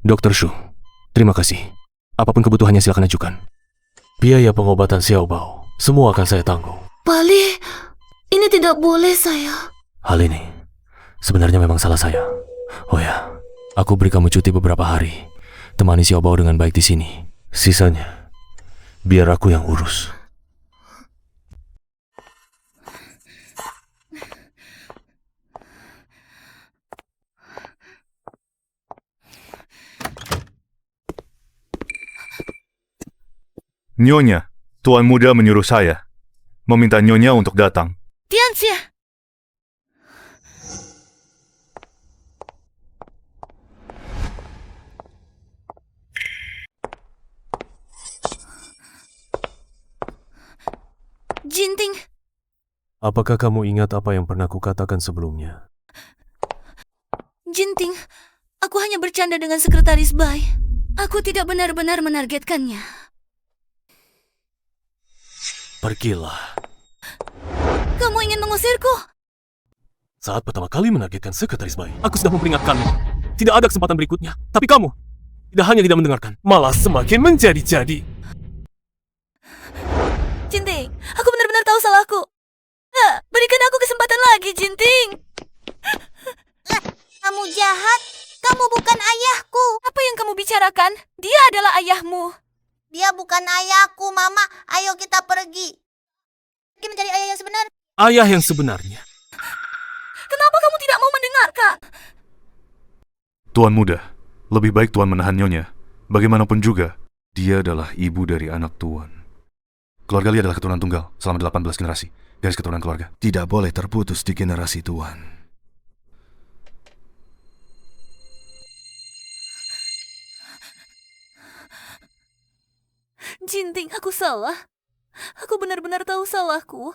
Dr. Shu, terima kasih. Apapun kebutuhannya silakan ajukan. Biaya pengobatan Xiaobao, semua akan saya tanggung. Pali, ini tidak boleh saya. Hal ini sebenarnya memang salah saya. Oh ya, aku beri kamu cuti beberapa hari. Temani Xiaobao dengan baik di sini. Sisanya, biar aku yang urus. Nyonya, Tuan Muda menyuruh saya. Meminta Nyonya untuk datang. Tianxia! Jinting, Apakah kamu ingat apa yang pernah kukatakan sebelumnya? Jinting, aku hanya bercanda dengan sekretaris Bai. Aku tidak benar-benar menargetkannya. Pergilah. Kamu ingin mengusirku? Saat pertama kali menargetkan sekretaris Bai, aku sudah memperingatkanmu. Tidak ada kesempatan berikutnya. Tapi kamu tidak hanya tidak mendengarkan, malah semakin menjadi-jadi. Jinting, aku benar-benar tahu salahku. Berikan aku kesempatan lagi, Jinting. Kamu jahat. Kamu bukan ayahku. Apa yang kamu bicarakan? Dia adalah ayahmu. Dia bukan ayahku, Mama. Ayo kita pergi. Pergi mencari ayah yang sebenarnya. Ayah yang sebenarnya. Kenapa kamu tidak mau mendengarkan? Tuan Muda, lebih baik Tuan menahan Nyonya. Bagaimanapun juga, dia adalah ibu dari anak Tuan. Keluarga Li adalah keturunan tunggal selama 18 generasi. Garis keturunan keluarga tidak boleh terputus di generasi Tuan. Jinting, aku salah. Aku benar-benar tahu salahku.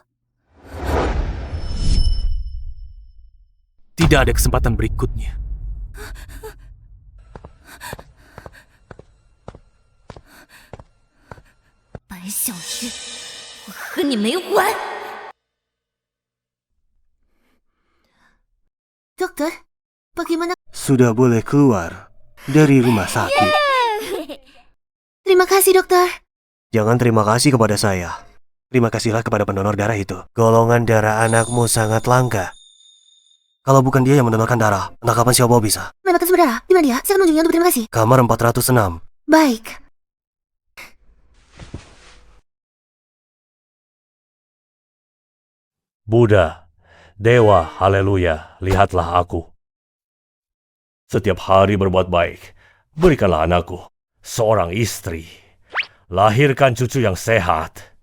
Tidak ada kesempatan berikutnya. Dokter, bagaimana? Sudah boleh keluar dari rumah sakit. Terima kasih, dokter. Jangan terima kasih kepada saya. Terima kasihlah kepada pendonor darah itu. Golongan darah anakmu sangat langka. Kalau bukan dia yang mendonorkan darah, entah kapan Xiaobao bisa. Mendapatkan sumber darah. Di mana dia? Saya akan mengunjunginya untuk berterima kasih. Kamar 406. Baik. Buddha, Dewa, haleluya, lihatlah aku. Setiap hari berbuat baik, berikanlah anakku seorang istri. Lahirkan cucu yang sehat.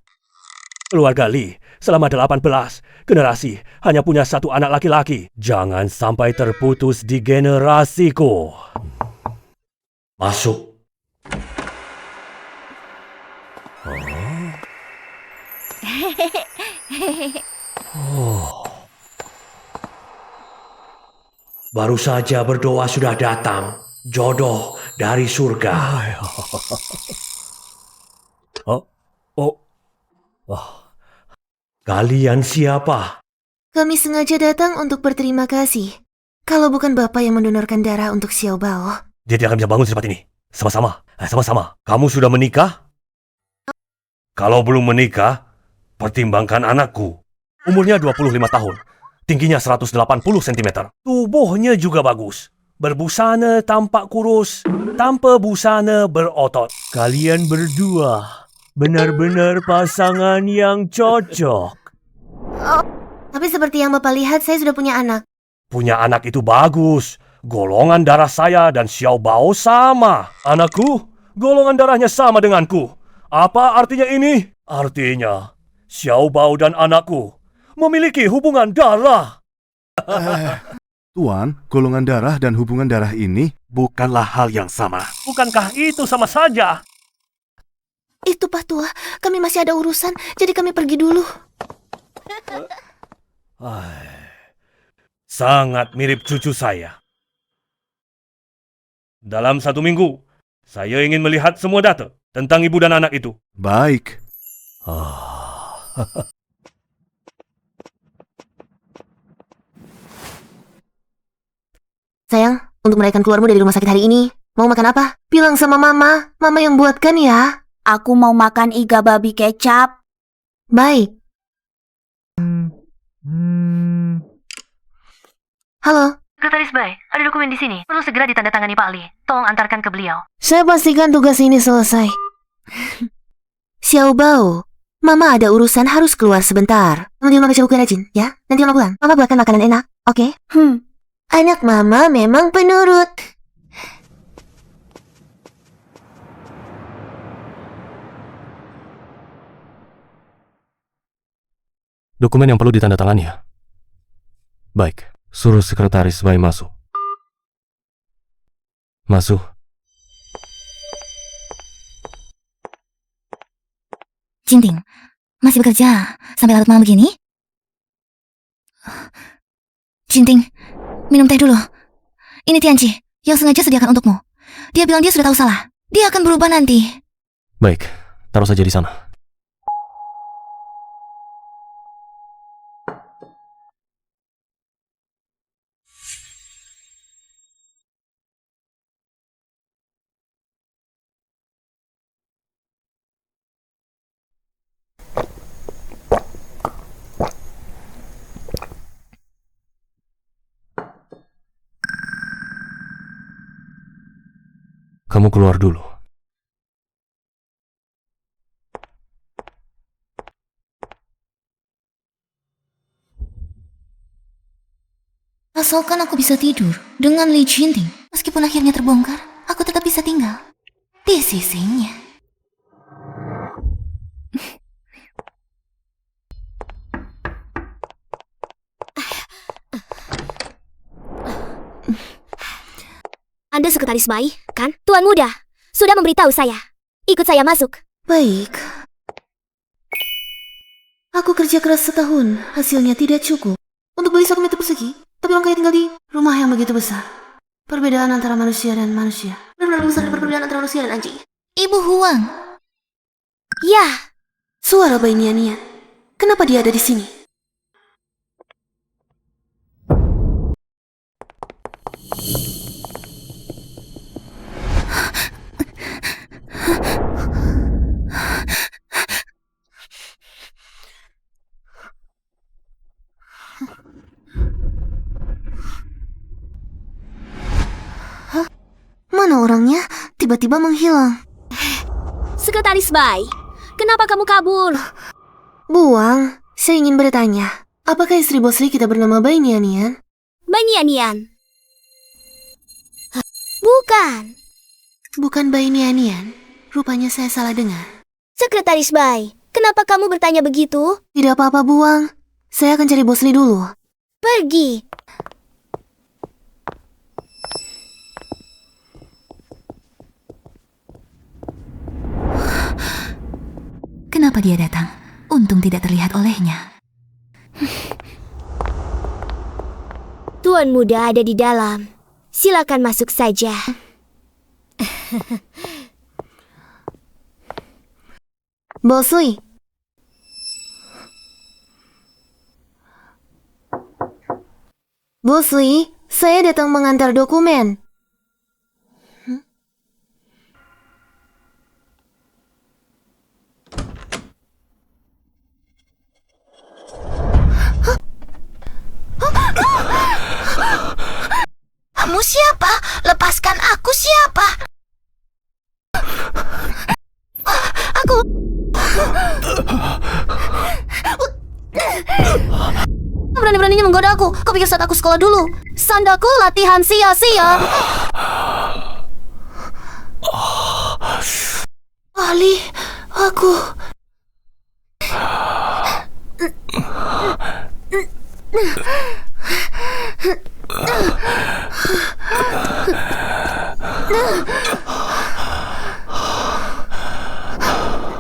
Keluarga Li selama 18 generasi hanya punya satu anak laki-laki. Jangan sampai terputus di generasiku. Masuk. Baru saja berdoa sudah datang. Jodoh dari surga. Kalian siapa? Kami sengaja datang untuk berterima kasih. Kalau bukan Bapak yang mendonorkan darah untuk Xiaobao. Dia tidak akan bisa bangun secepat ini. Sama-sama. Kamu sudah menikah? Kalau belum menikah, Pertimbangkan anakku. Umurnya 25 tahun. Tingginya 180 cm. Tubuhnya juga bagus. Berbusana tampak kurus. Tanpa busana berotot. Kalian berdua benar-benar pasangan yang cocok. Tapi seperti yang Bapak lihat, saya sudah punya anak. Punya anak itu bagus. Golongan darah saya dan Xiao Bao sama. Anakku, golongan darahnya sama denganku. Apa artinya ini? Artinya, Xiao Bao dan anakku memiliki hubungan darah. Tuan, golongan darah dan hubungan darah ini bukanlah hal yang sama. Bukankah itu sama saja? Itu Pak Tua, kami masih ada urusan, jadi kami pergi dulu. Sangat mirip cucu saya. Dalam 1 minggu, saya ingin melihat semua data tentang ibu dan anak itu. Baik. Sayang, untuk merayakan keluarmu dari rumah sakit hari ini, mau makan apa? Bilang sama Mama, Mama yang buatkan ya. Aku mau makan iga babi kecap. Baik. Halo. Sekretaris Bai, ada dokumen di sini. Perlu segera ditandatangani Pak Ali. Tolong antarkan ke beliau. Saya pastikan tugas ini selesai. Xiao Bao, Mama ada urusan harus keluar sebentar. Kamu di rumah baca buku yang rajin, ya? Nanti Mama pulang. Mama buatkan makanan enak, oke? Anak Mama memang penurut. Dokumen yang perlu ditandatangani ya? Baik, suruh sekretaris Bai masuk. Masuk. Jinting, masih bekerja sampai larut malam begini? Jinting, minum teh dulu. Ini Tianci yang sengaja sediakan untukmu. Dia bilang dia sudah tahu salah. Dia akan berubah nanti. Baik, taruh saja di sana. Kamu keluar dulu. Asalkan aku bisa tidur dengan Li Jinting, meskipun akhirnya terbongkar, aku tetap bisa tinggal di sisinya. Anda sekretaris Bai, kan? Tuan muda, sudah memberitahu saya. Ikut saya masuk. Baik. Aku kerja keras setahun, hasilnya tidak cukup untuk beli 1 meter persegi. Tapi orang kaya tinggal di rumah yang begitu besar. Perbedaan antara manusia dan manusia benar-benar besar dari perbedaan antara manusia dan anjing. Ibu Huang. Ya. Suara bayi Nia-Nia. Kenapa dia ada di sini? Mana orangnya? Tiba-tiba menghilang. Sekretaris Bai, kenapa kamu kabur? Buang, saya ingin bertanya. Apakah istri Bos Li kita bernama Bai Nian-Nian? Bai Nian-Nian. Bukan. Bukan Bai Nian-Nian. Rupanya saya salah dengar. Sekretaris Bai, kenapa kamu bertanya begitu? Tidak apa-apa, Buang. Saya akan cari Bos Li dulu. Pergi. Kenapa dia datang? Untung tidak terlihat olehnya. Tuan muda ada di dalam. Silakan masuk saja. Bos Li. Bos Li, saya datang mengantar dokumen. Lepaskan aku, siapa? Aku... Berani-beraninya menggoda aku. Kau pikir saat aku sekolah dulu? Sandaku latihan sia-sia. Ali, aku...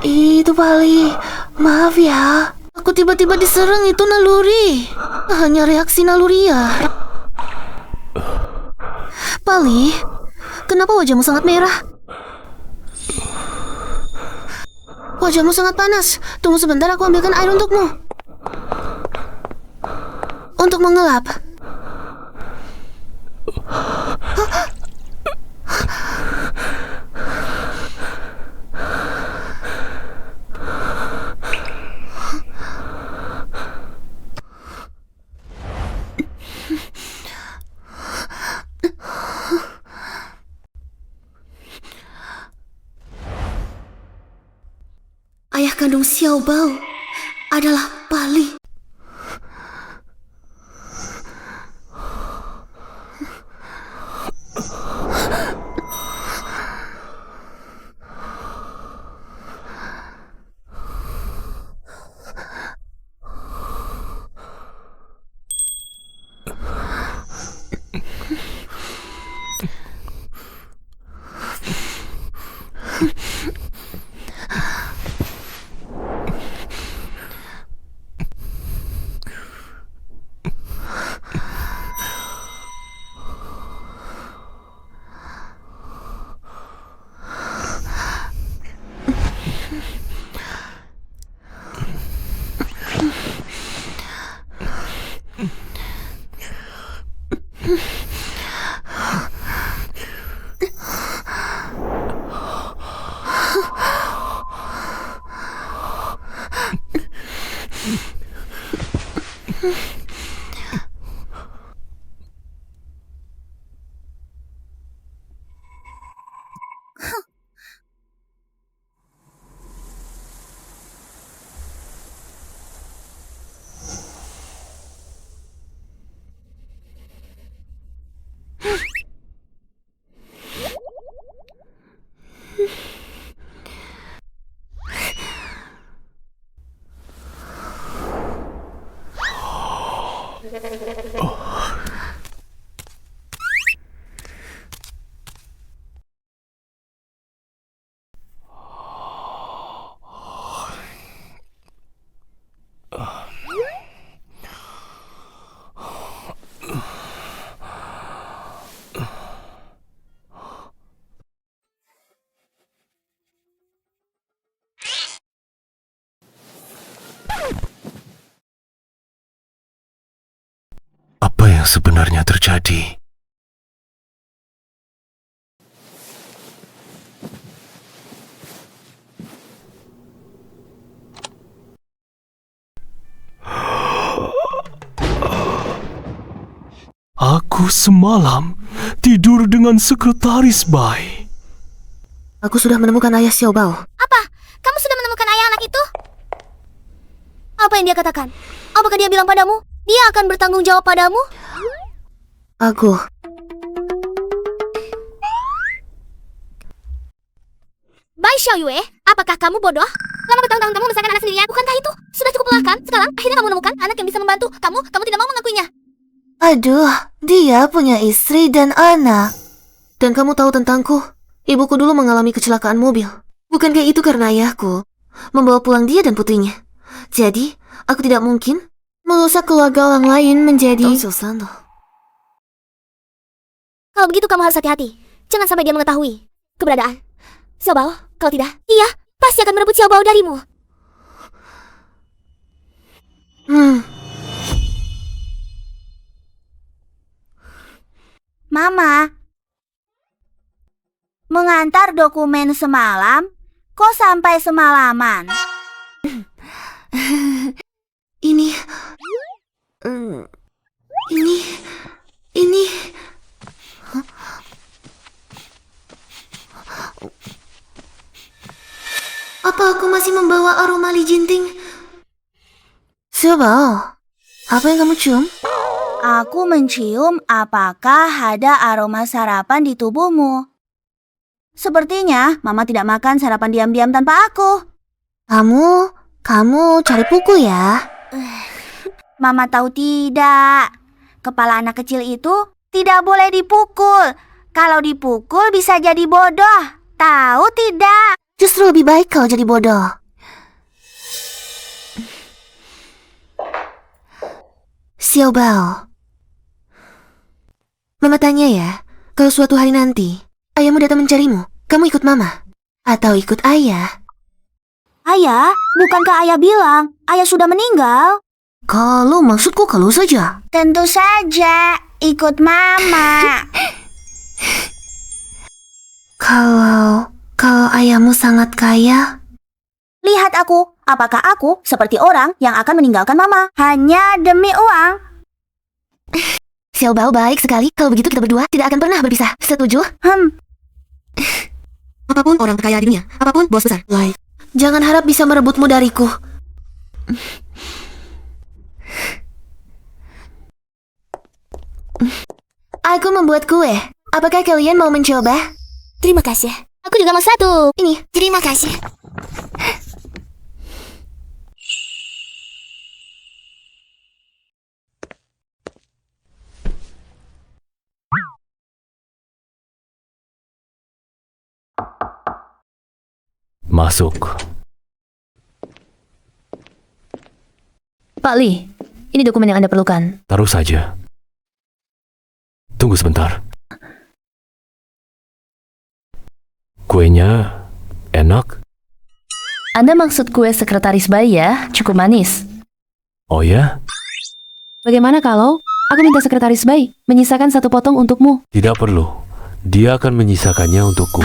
Itu Pali, maaf ya. Aku tiba-tiba diserang, itu naluri. Hanya reaksi naluri ya. Pali, kenapa wajahmu sangat merah? Wajahmu sangat panas. Tunggu sebentar, aku ambilkan air untukmu. Untuk mengelap. Ayah kandung Xiao Bao adalah Pali. Apa yang sebenarnya terjadi? Aku semalam tidur dengan sekretaris Bai. Aku sudah menemukan ayah Xiao Bao. Apa? Kamu sudah menemukan ayah anak itu? Apa yang dia katakan? Apakah dia bilang padamu? Dia akan bertanggung jawab padamu? Aku... Bai Xiaoyue, apakah kamu bodoh? Lama bertahun-tahun kamu membesarkan anak sendirian, bukankah itu? Sudah cukup lelah kan? Sekarang akhirnya kamu menemukan anak yang bisa membantu. Kamu tidak mau mengakuinya. Aduh, dia punya istri dan anak. Dan kamu tahu tentangku? Ibuku dulu mengalami kecelakaan mobil. Bukankah itu karena ayahku membawa pulang dia dan putrinya? Jadi, aku tidak mungkin merusak keluarga orang lain menjadi... Kalau begitu kamu harus hati-hati. Jangan sampai dia mengetahui keberadaan Xiao Bao. Kalau tidak, dia pasti akan merebut Xiao Bao darimu. Mama, mengantar dokumen semalam, kok sampai semalaman? Ini... Aku masih membawa aroma Li Jinting. Xiao Bao, apa yang kamu cium? Aku mencium apakah ada aroma sarapan di tubuhmu. Sepertinya Mama tidak makan sarapan diam-diam tanpa aku. Kamu cari pukul ya? Mama tahu tidak. Kepala anak kecil itu tidak boleh dipukul. Kalau dipukul bisa jadi bodoh. Tahu tidak? Justru lebih baik kalau jadi bodoh. Xiao Bao, Mama tanya ya, kalau suatu hari nanti ayahmu datang mencarimu, kamu ikut Mama atau ikut ayah? Ayah, bukankah ayah bilang ayah sudah meninggal? Kalau maksudku kalau saja. Tentu saja, ikut Mama. Kalau ayahmu sangat kaya, Lihat aku, apakah aku seperti orang yang akan meninggalkan Mama hanya demi uang? Xiao Bao baik sekali. Kalau begitu kita berdua tidak akan pernah berpisah. Setuju? Apapun orang terkaya di dunia, apapun bos besar. Jangan harap bisa merebutmu dariku. Aku membuat kue. Apakah kalian mau mencoba? Terima kasih. Aku juga mau satu. Ini. Terima kasih. Masuk. Pak Li, ini dokumen yang Anda perlukan. Taruh saja. Tunggu sebentar. Kuenya enak? Anda maksud kue sekretaris bayi ya? Cukup manis. Oh ya? Bagaimana kalau aku minta sekretaris bayi menyisakan satu potong untukmu? Tidak perlu. Dia akan menyisakannya untukku.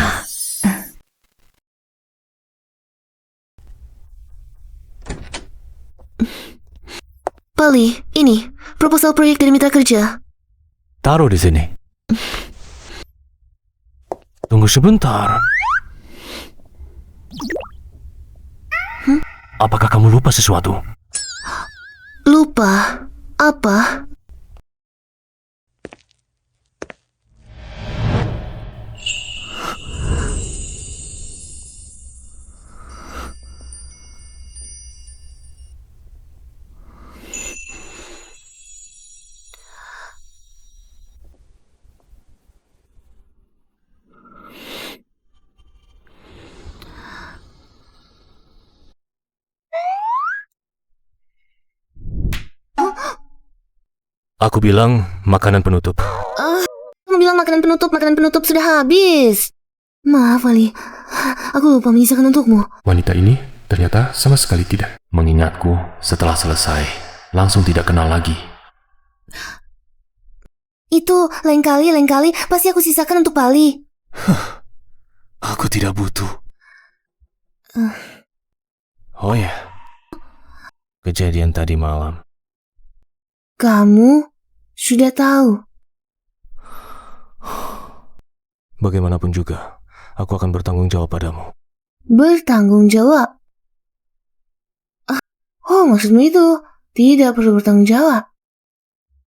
Pali, ini proposal proyek dari mitra kerja. Taruh di sini. Tunggu sebentar. Apakah kamu lupa sesuatu? Lupa? Apa? Aku bilang makanan penutup. Kamu bilang makanan penutup sudah habis. Maaf, Ali. Aku lupa menyisakan untukmu. Wanita ini ternyata sama sekali tidak mengingatku setelah selesai. Langsung tidak kenal lagi. Itu lain kali pasti aku sisakan untuk Pali. Aku tidak butuh. Oh ya, kejadian tadi malam. Kamu sudah tahu. Bagaimanapun juga, aku akan bertanggung jawab padamu. Bertanggung jawab? Oh, maksudmu itu tidak perlu bertanggung jawab.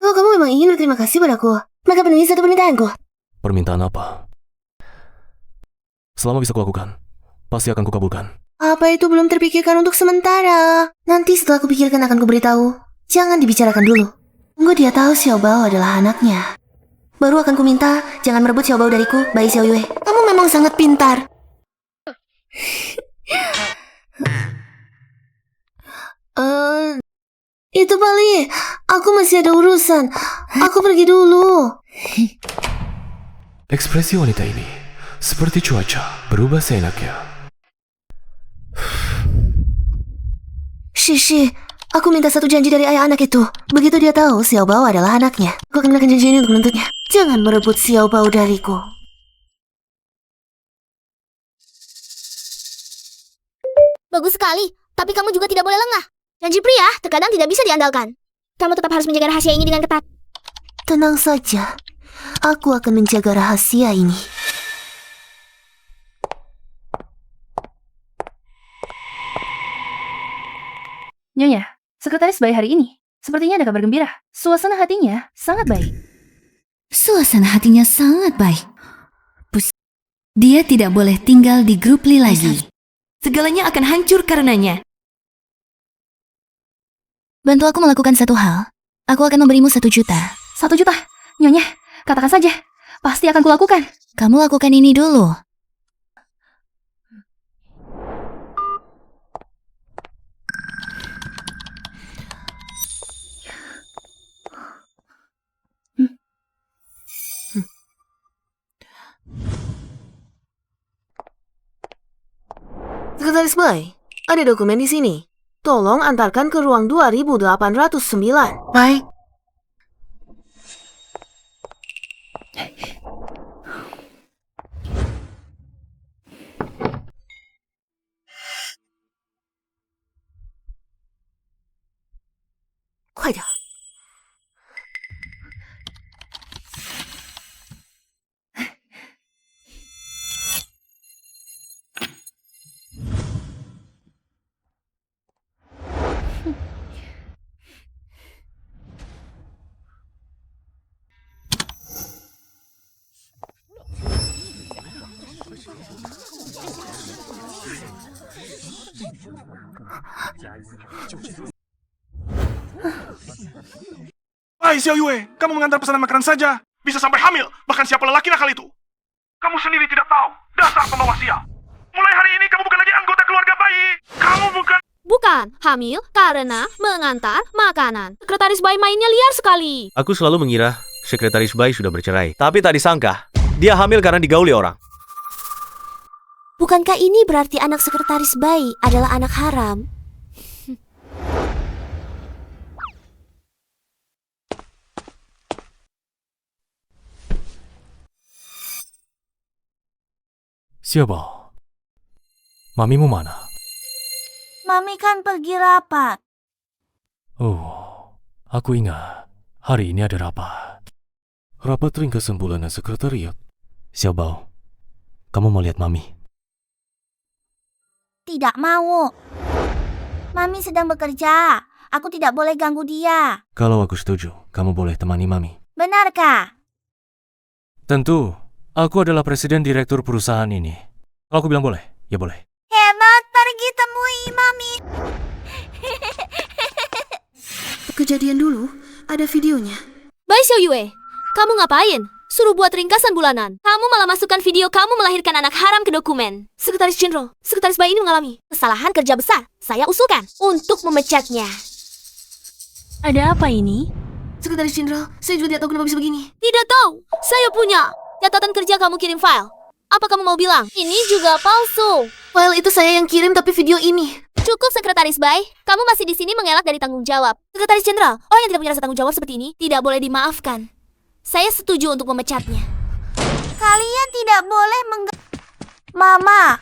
Oh, kamu memang ingin berterima kasih padaku. Maka penuhi satu permintaanku. Permintaan apa? Selama bisa kulakukan, pasti akan kukabulkan. Apa itu belum terpikirkan untuk sementara? Nanti setelah kupikirkan akan kuberitahu. Jangan dibicarakan dulu. Tunggu dia tahu Xiao Bao adalah anaknya. Baru akan kuminta jangan merebut Xiao Bao dariku, bayi Xiao Yue. Kamu memang sangat pintar. Itu Pali. Aku masih ada urusan. Aku pergi dulu. Ekspresi wanita ini seperti cuaca berubah seenaknya. Shishi, aku minta satu janji dari ayah anak itu. Begitu dia tahu Xiao Bao adalah anaknya, aku akan melakukan janji ini untuk menuntutnya. Jangan merebut Xiao Bao dariku. Bagus sekali, tapi kamu juga tidak boleh lengah. Janji pria terkadang tidak bisa diandalkan. Kamu tetap harus menjaga rahasia ini dengan ketat. Tenang saja, aku akan menjaga rahasia ini. Nyonya, sekretaris Bai hari ini sepertinya ada kabar gembira. Suasana hatinya sangat baik. Suasana hatinya sangat baik. Dia tidak boleh tinggal di grup Li lagi. Segalanya akan hancur karenanya. Bantu aku melakukan satu hal. Aku akan memberimu 1 juta. 1 juta? Nyonya, katakan saja. Pasti akan kulakukan. Kamu lakukan ini dulu. Sekretaris Bai, ada dokumen di sini. Tolong antarkan ke ruang 2809. Baik. Kuat. Hai Xiao Yue, kamu mengantar pesanan makanan saja. Bisa sampai hamil, bahkan siapa lelaki nakal itu? Kamu sendiri tidak tahu, dasar pembawa sial. Mulai hari ini kamu bukan lagi anggota keluarga bayi. Kamu bukan... Bukan, hamil karena mengantar makanan. Sekretaris Bai mainnya liar sekali. Aku selalu mengira sekretaris Bai sudah bercerai. Tapi tak disangka, dia hamil karena digauli orang. Bukankah ini berarti anak sekretaris Bai adalah anak haram? Xiaobao, mamimu mana? Mami kan pergi rapat. Oh, aku ingat. Hari ini ada rapat. Rapat ringkasan bulanan sekretariat. Xiaobao, kamu mau lihat mami? Tidak mau. Mami sedang bekerja. Aku tidak boleh ganggu dia. Kalau aku setuju, kamu boleh temani mami. Benarkah? Tentu, aku adalah presiden direktur perusahaan ini. Kalau aku bilang boleh, ya boleh. Hebat, pergi temui Mami. Kejadian dulu, ada videonya. Bai Xiaoyue, kamu ngapain? Suruh buat ringkasan bulanan. Kamu malah masukkan video kamu melahirkan anak haram ke dokumen. Sekretaris Jenderal, sekretaris Bai ini mengalami kesalahan kerja besar. Saya usulkan untuk memecatnya. Ada apa ini? Sekretaris Jenderal, saya juga tidak tahu kenapa bisa begini. Tidak tahu, saya punya. Catatan kerja kamu kirim file. Apa kamu mau bilang? Ini juga palsu. File itu saya yang kirim, tapi video ini. Cukup, Sekretaris Bai. Kamu masih di sini mengelak dari tanggung jawab. Sekretaris Jenderal, orang yang tidak punya rasa tanggung jawab seperti ini tidak boleh dimaafkan. Saya setuju untuk memecatnya. Kalian tidak boleh Mama.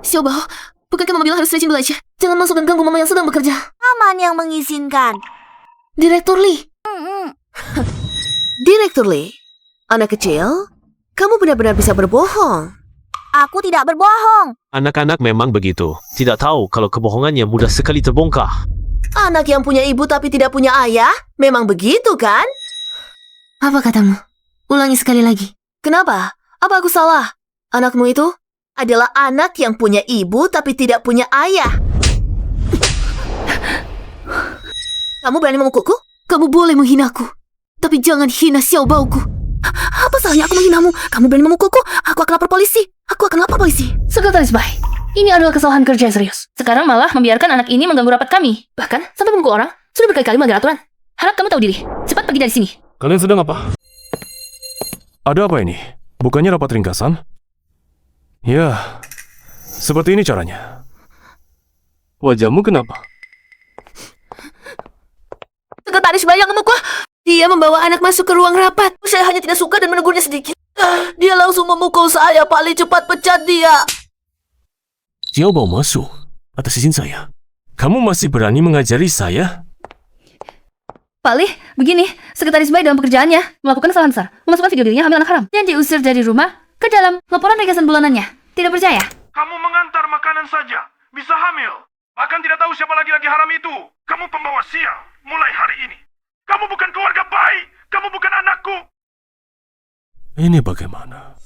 Xiaobao, bukankah Mama bilang harus rajin belajar? Jangan masuk dan ganggu Mama yang sedang bekerja. Paman yang mengizinkan. Direktur Li. Direktur Li, anak kecil, kamu benar-benar bisa berbohong. Aku tidak berbohong. Anak-anak memang begitu. Tidak tahu kalau kebohongannya mudah sekali terbongkar. Anak yang punya ibu tapi tidak punya ayah, memang begitu kan? Apa katamu? Ulangi sekali lagi. Kenapa? Apa aku salah? Anakmu itu adalah anak yang punya ibu tapi tidak punya ayah. Kamu berani memukulku? Kamu boleh menghinaku. Tapi jangan hina Xiaobaoku. Apa salahnya aku menghinamu? Kamu berani memukulku? Aku akan lapor polisi. Aku akan lapor polisi. Sekretaris Bai, ini adalah kesalahan kerja yang serius. Sekarang malah membiarkan anak ini mengganggu rapat kami. Bahkan sampai memukul orang. Sudah berkali-kali melanggar aturan. Harap kamu tahu diri. Cepat pergi dari sini. Kalian sedang apa? Ada apa ini? Bukannya rapat ringkasan? Ya, seperti ini caranya. Wajahmu kenapa? Sekretaris Bai yang memukul. Dia membawa anak masuk ke ruang rapat. Saya hanya tidak suka dan menegurnya sedikit. Dia langsung memukul saya. Paling cepat pecat dia. Xiaobao masuk atas izin saya. Kamu masih berani mengajari saya? Pak Li, begini, Sekretaris Bai dalam pekerjaannya melakukan kesalahan besar, memasukkan video dirinya hamil anak haram dan diusir dari rumah ke dalam laporan ringkasan bulanannya. Tidak percaya? Kamu mengantar makanan saja, bisa hamil. Bahkan tidak tahu siapa laki-laki haram itu. Kamu pembawa sial mulai hari ini. Kamu bukan keluarga baik. Kamu bukan anakku. Ini bagaimana?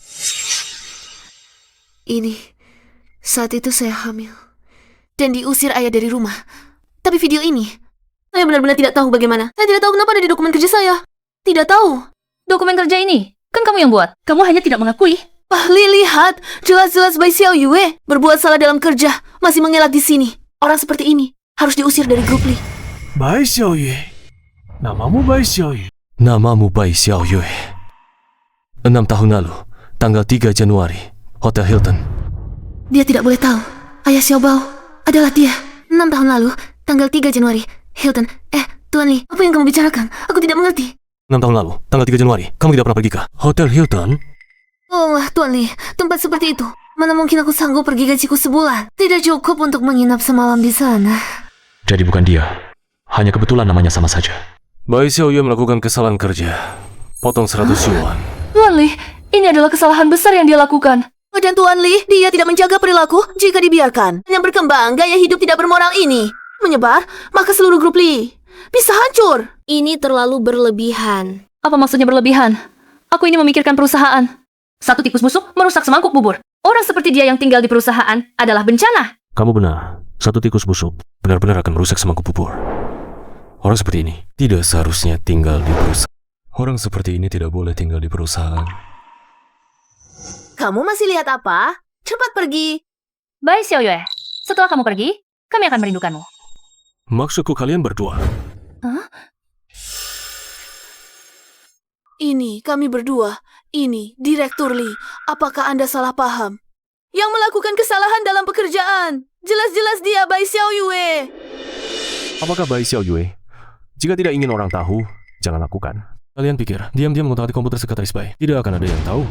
Ini, saat itu saya hamil. Dan diusir ayah dari rumah. Tapi video ini, saya benar-benar tidak tahu bagaimana. Saya tidak tahu kenapa ada di dokumen kerja saya. Tidak tahu. Dokumen kerja ini, kan kamu yang buat. Kamu hanya tidak mengakui. Lihat, jelas-jelas Bai Xiao Yue berbuat salah dalam kerja, masih mengelak di sini. Orang seperti ini harus diusir dari grup Li. Bai Xiaoyue. Namamu Bai Xiaoyue. Namamu Bai Xiaoyue. 6 tahun lalu, tanggal 3 Januari, Hotel Hilton. Dia tidak boleh tahu. Ayah Xiao Bao adalah dia. 6 tahun lalu, tanggal 3 Januari, Hilton. Tuan Li, apa yang kamu bicarakan? Aku tidak mengerti. 6 tahun lalu, tanggal 3 Januari, kamu tidak pernah pergi ke Hotel Hilton? Oh, Tuan Li, tempat seperti itu. Mana mungkin aku sanggup pergi gajiku sebulan. Tidak cukup untuk menginap semalam di sana. Jadi bukan dia. Hanya kebetulan namanya sama saja. Bai Xiaoyue melakukan kesalahan kerja. Potong 100 yuan. Tuan Li, ini adalah kesalahan besar yang dia lakukan. Dan Tuan Li, dia tidak menjaga perilaku jika dibiarkan. Yang berkembang, gaya hidup tidak bermoral ini menyebar, maka seluruh grup Li bisa hancur. Ini terlalu berlebihan. Apa maksudnya berlebihan? Aku ini memikirkan perusahaan. Satu tikus busuk merusak semangkuk bubur. Orang seperti dia yang tinggal di perusahaan adalah bencana. Kamu benar. Satu tikus busuk benar-benar akan merusak semangkuk bubur. Orang seperti ini tidak seharusnya tinggal di perusahaan. Orang seperti ini tidak boleh tinggal di perusahaan. Kamu masih lihat apa? Cepat pergi. Bai Xiaoyue, setelah kamu pergi, kami akan merindukanmu. Maksudku kalian berdua. Ini kami berdua. Ini Direktur Li. Apakah Anda salah paham? Yang melakukan kesalahan dalam pekerjaan. Jelas-jelas dia Bai Xiao Yue. Apakah Bai Xiaoyue? Jika tidak ingin orang tahu, jangan lakukan. Kalian pikir diam-diam mengotak-atik komputer sekretaris Bai? Tidak akan ada yang tahu.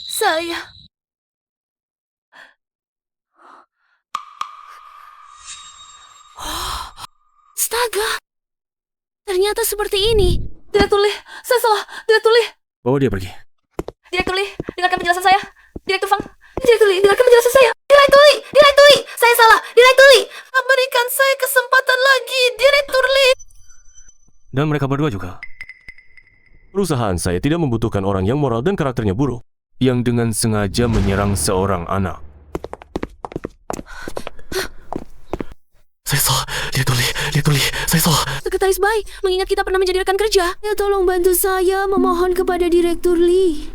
Saya. Astaga! Ternyata seperti ini. Direktur Li, saya salah. Direktur Li. Bawa dia pergi. Direktur Li, dengarkan penjelasan saya. Direktur Fang. Direktur Li, dengarkan penjelasan saya. Direktur Li, Direktur Li. Saya salah. Direktur Li. Berikan saya kesempatan lagi, Direktur Li. Dan mereka berdua juga. Perusahaan saya tidak membutuhkan orang yang moral dan karakternya buruk, yang dengan sengaja menyerang seorang anak. Saya salah, Direktur Li, saya salah. Sekretaris Bai, mengingat kita pernah menjadi rekan kerja. Ya tolong bantu saya memohon kepada Direktur Li.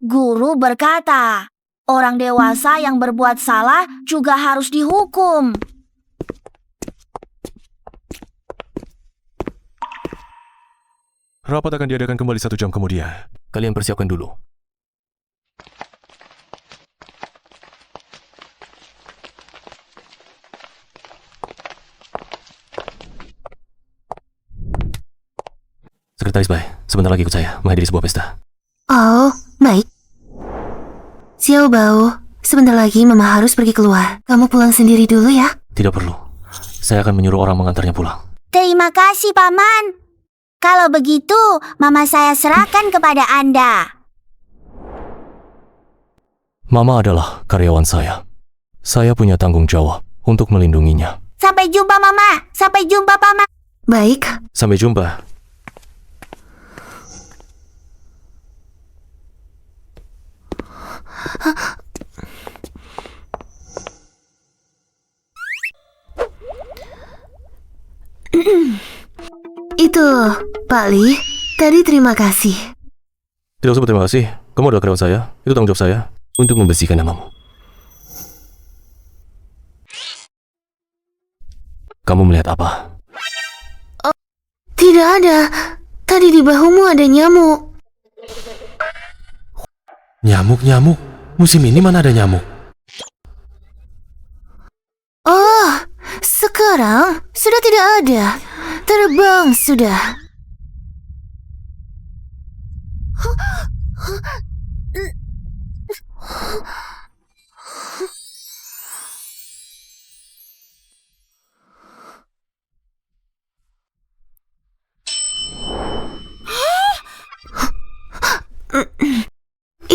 Guru berkata, orang dewasa yang berbuat salah juga harus dihukum. Rapat akan diadakan kembali 1 jam kemudian. Kalian persiapkan dulu. Sekretaris Bai, sebentar lagi ikut saya menghadiri sebuah pesta. Oh, baik. Xiao Bao, sebentar lagi Mama harus pergi keluar. Kamu pulang sendiri dulu ya. Tidak perlu. Saya akan menyuruh orang mengantarnya pulang. Terima kasih, Paman. Kalau begitu, Mama saya serahkan kepada Anda. Mama adalah karyawan saya. Saya punya tanggung jawab untuk melindunginya. Sampai jumpa, Mama. Sampai jumpa, Paman. Baik. Sampai jumpa. Itu, Pak Li. Tadi terima kasih. Tidak usah berterima kasih. Kamu adalah karyawan saya. Itu tanggung jawab saya untuk membersihkan namamu. Kamu melihat apa? Tidak ada. Tadi di bahumu ada nyamuk. Nyamuk. Musim ini mana ada nyamuk? Oh, sekarang sudah tidak ada. Terbang sudah.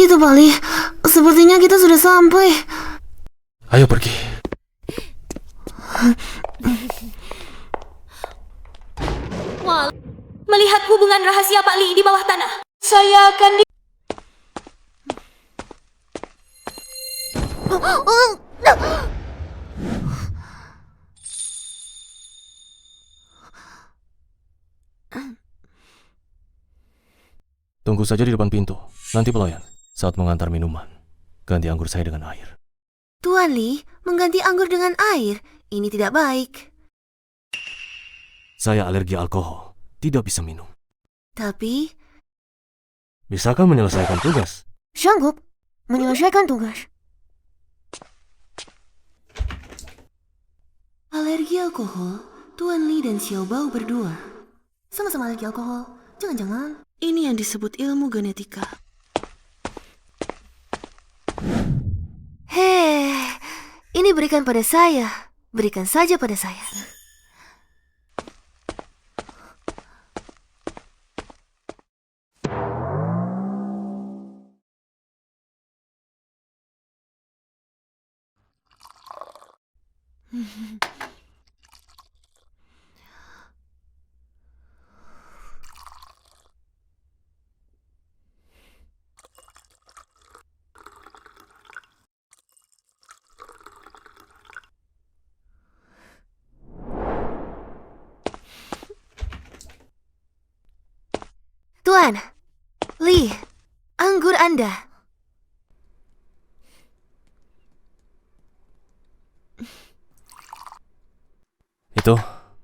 begitu, Pali. Sepertinya kita sudah sampai. Ayo pergi. Wah, melihat hubungan rahasia Pak Li di bawah tanah. Saya akan Tunggu saja di depan pintu. Nanti pelayan, saat mengantar minuman, ganti anggur saya dengan air. Tuan Li, mengganti anggur dengan air. Ini tidak baik. Saya alergi alkohol, tidak bisa minum. Tapi, Bisakah menyelesaikan tugas? sanggup menyelesaikan tugas. Alergi alkohol, Tuan Li dan Xiao Bao berdua. Sama-sama alergi alkohol. Jangan-jangan ini yang disebut ilmu genetika. Hei, ini berikan pada saya. Berikan saja pada saya. Tuan, Li, anggur Anda. Itu,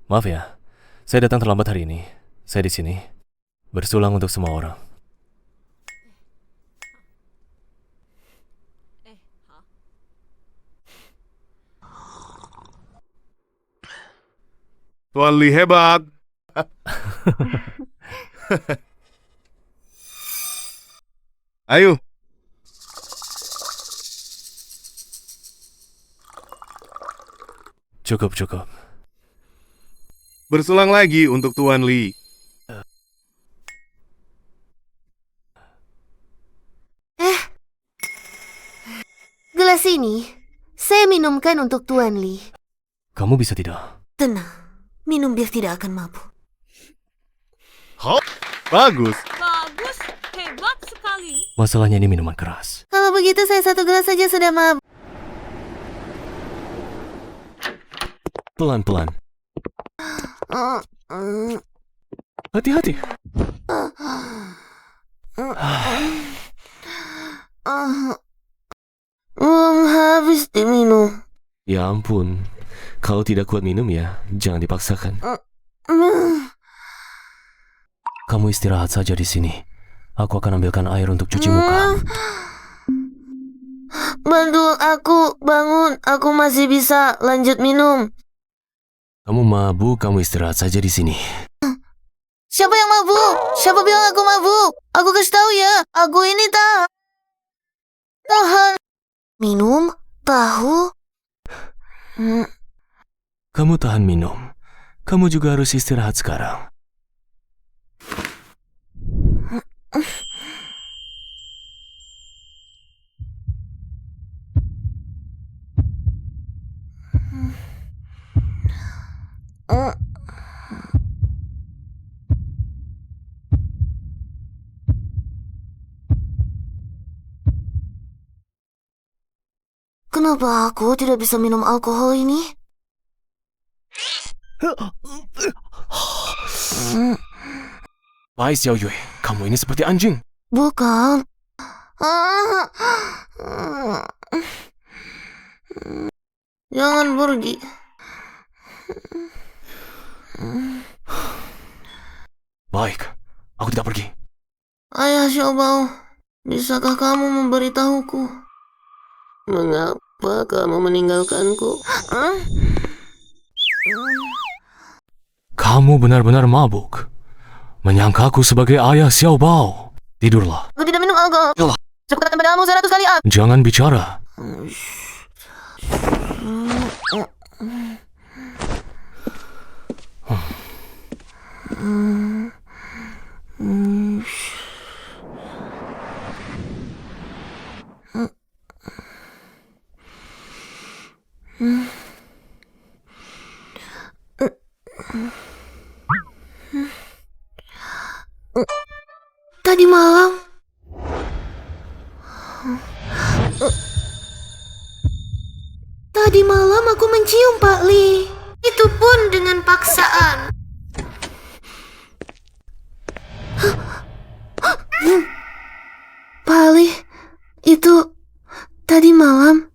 maaf ya. Saya datang terlambat hari ini. Saya di sini bersulang untuk semua orang. Tuan Li hebat. Ayo. Cukup. Bersulang lagi untuk Tuan Li. Gelas ini saya minumkan untuk Tuan Li. Kamu bisa tidak? Tenang, minum biar tidak akan mabuk. Bagus. Bagus, hebat sekali. Masalahnya ini minuman keras. Kalau begitu saya satu gelas saja sudah mabuk. Pelan-pelan. Hati-hati. Habis diminum. Ya ampun. Kalau tidak kuat minum ya, jangan dipaksakan. Kamu istirahat saja di sini. Aku akan ambilkan air untuk cuci muka. Bantu aku bangun, aku masih bisa lanjut minum. Kamu mabuk, kamu istirahat saja di sini. Siapa yang mabuk? Siapa bilang aku mabuk? Aku kasih tahu ya, aku ini tahan. Minum, tahu. Kamu tahan minum. Kamu juga harus istirahat sekarang. Kenapa aku tidak bisa minum alkohol ini? Baik, Xiao Yue. Kamu ini seperti anjing. Bukan. Jangan pergi. Baik, aku tidak pergi. Ayah Xiao Bao, bisakah kamu memberitahuku? Mengapa kamu meninggalkanku? Kamu benar-benar mabuk. Menyangkaku sebagai ayah Xiao Bao. Tidurlah. Aku tidak minum alkohol. Tidurlah. Saya katakan padamu 100 kali. Jangan bicara. Tadi malam... Tadi malam aku mencium Pak Lee. Itu pun dengan paksaan. Pak Lee, itu tadi malam.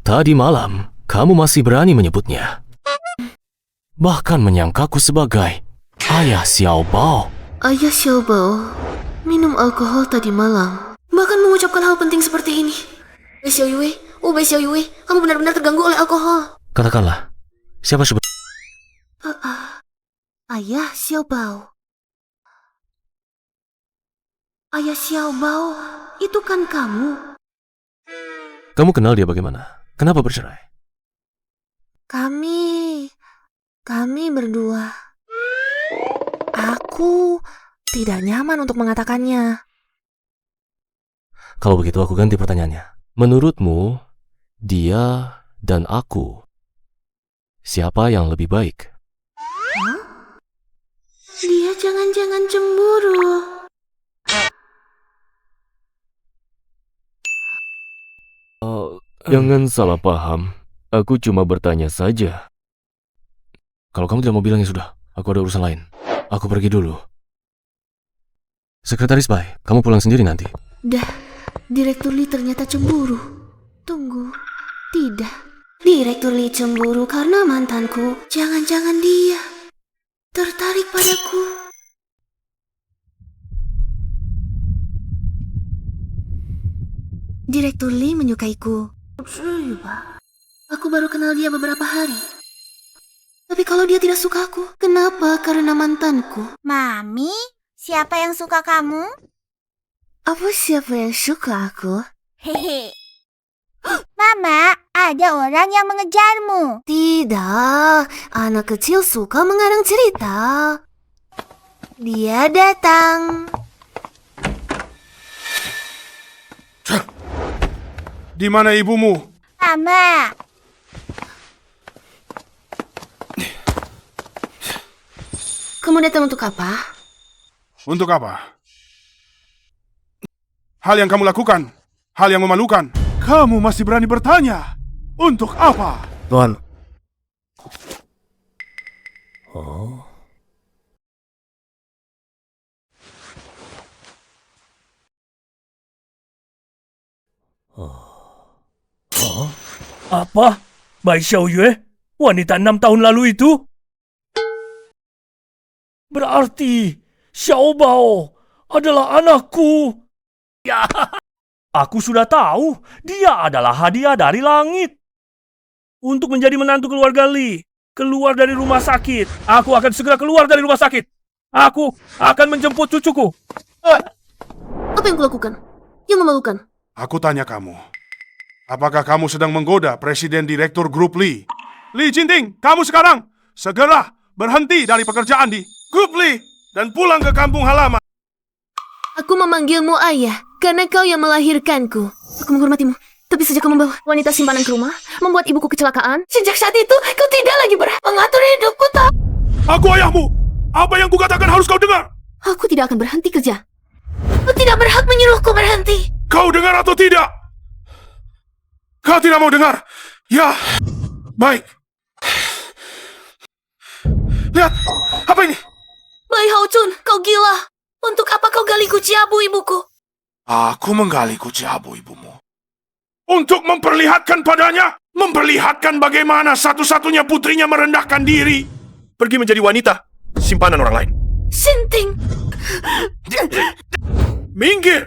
Tadi malam, kamu masih berani menyebutnya. Bahkan menyangkaku sebagai ayah Xiao Bao. Ayah Xiao Bao minum alkohol tadi malam. Bahkan mengucapkan hal penting seperti ini. Bei Xiao Yue, Bei Xiao Yue, kamu benar-benar terganggu oleh alkohol. Katakanlah, siapa sebenarnya? Ayah Xiao Bao. Ayah Xiao Bao, itu kan kamu. Kamu kenal dia bagaimana? Kenapa bercerai? Kami berdua. Aku tidak nyaman untuk mengatakannya. Kalau begitu aku ganti pertanyaannya. Menurutmu, dia dan aku, siapa yang lebih baik? Dia jangan-jangan cemburu. Jangan salah paham. Aku cuma bertanya saja. Kalau kamu tidak mau bilang ya sudah. Aku ada urusan lain. Aku pergi dulu. Sekretaris Bai, kamu pulang sendiri nanti. Direktur Lee ternyata cemburu. Tunggu. Tidak. Direktur Lee cemburu karena mantanku. Jangan-jangan dia tertarik padaku. Direktur Lee menyukaiku. Aku baru kenal dia beberapa hari. Tapi kalau dia tidak suka aku, kenapa? Karena mantanku. Mami, siapa yang suka kamu? Apa siapa yang suka aku? Hehe. Mama, ada orang yang mengejarmu. Tidak, anak kecil suka mengarang cerita. Dia datang. Di mana ibumu? Mama, Kamu datang untuk apa? Untuk apa? Hal yang kamu lakukan, hal yang memalukan. Kamu masih berani bertanya. Untuk apa? Tuan, Apa? Bai Xiao Yue? Wanita 6 tahun lalu itu? Berarti Xiao Bao adalah anakku. Ya, aku sudah tahu dia adalah hadiah dari langit. Untuk menjadi menantu keluarga Li, keluar dari rumah sakit. Aku akan segera keluar dari rumah sakit. Aku akan menjemput cucuku. Apa yang kulakukan? Yang memalukan. Aku tanya kamu. Apakah kamu sedang menggoda Presiden Direktur Grup Lee? Lee Jinting, kamu sekarang segera berhenti dari pekerjaan di Grup Lee dan pulang ke kampung halaman. Aku memanggilmu ayah karena kau yang melahirkanku. Aku menghormatimu. Tapi sejak kau membawa wanita simpanan ke rumah, membuat ibuku kecelakaan, sejak saat itu kau tidak lagi berhak mengatur hidupku, tak? Aku ayahmu. Apa yang kukatakan harus kau dengar. Aku tidak akan berhenti kerja. Kau tidak berhak menyuruhku berhenti. Kau dengar atau tidak? Kau tidak mau dengar? Ya, baik. Lihat, apa ini? Bai Hao Chun, kau gila. Untuk apa kau gali guci abu ibuku? Aku menggali guci abu ibumu. Untuk memperlihatkan padanya, memperlihatkan bagaimana satu-satunya putrinya merendahkan diri. Pergi menjadi wanita, simpanan orang lain. Sinting. Minggir.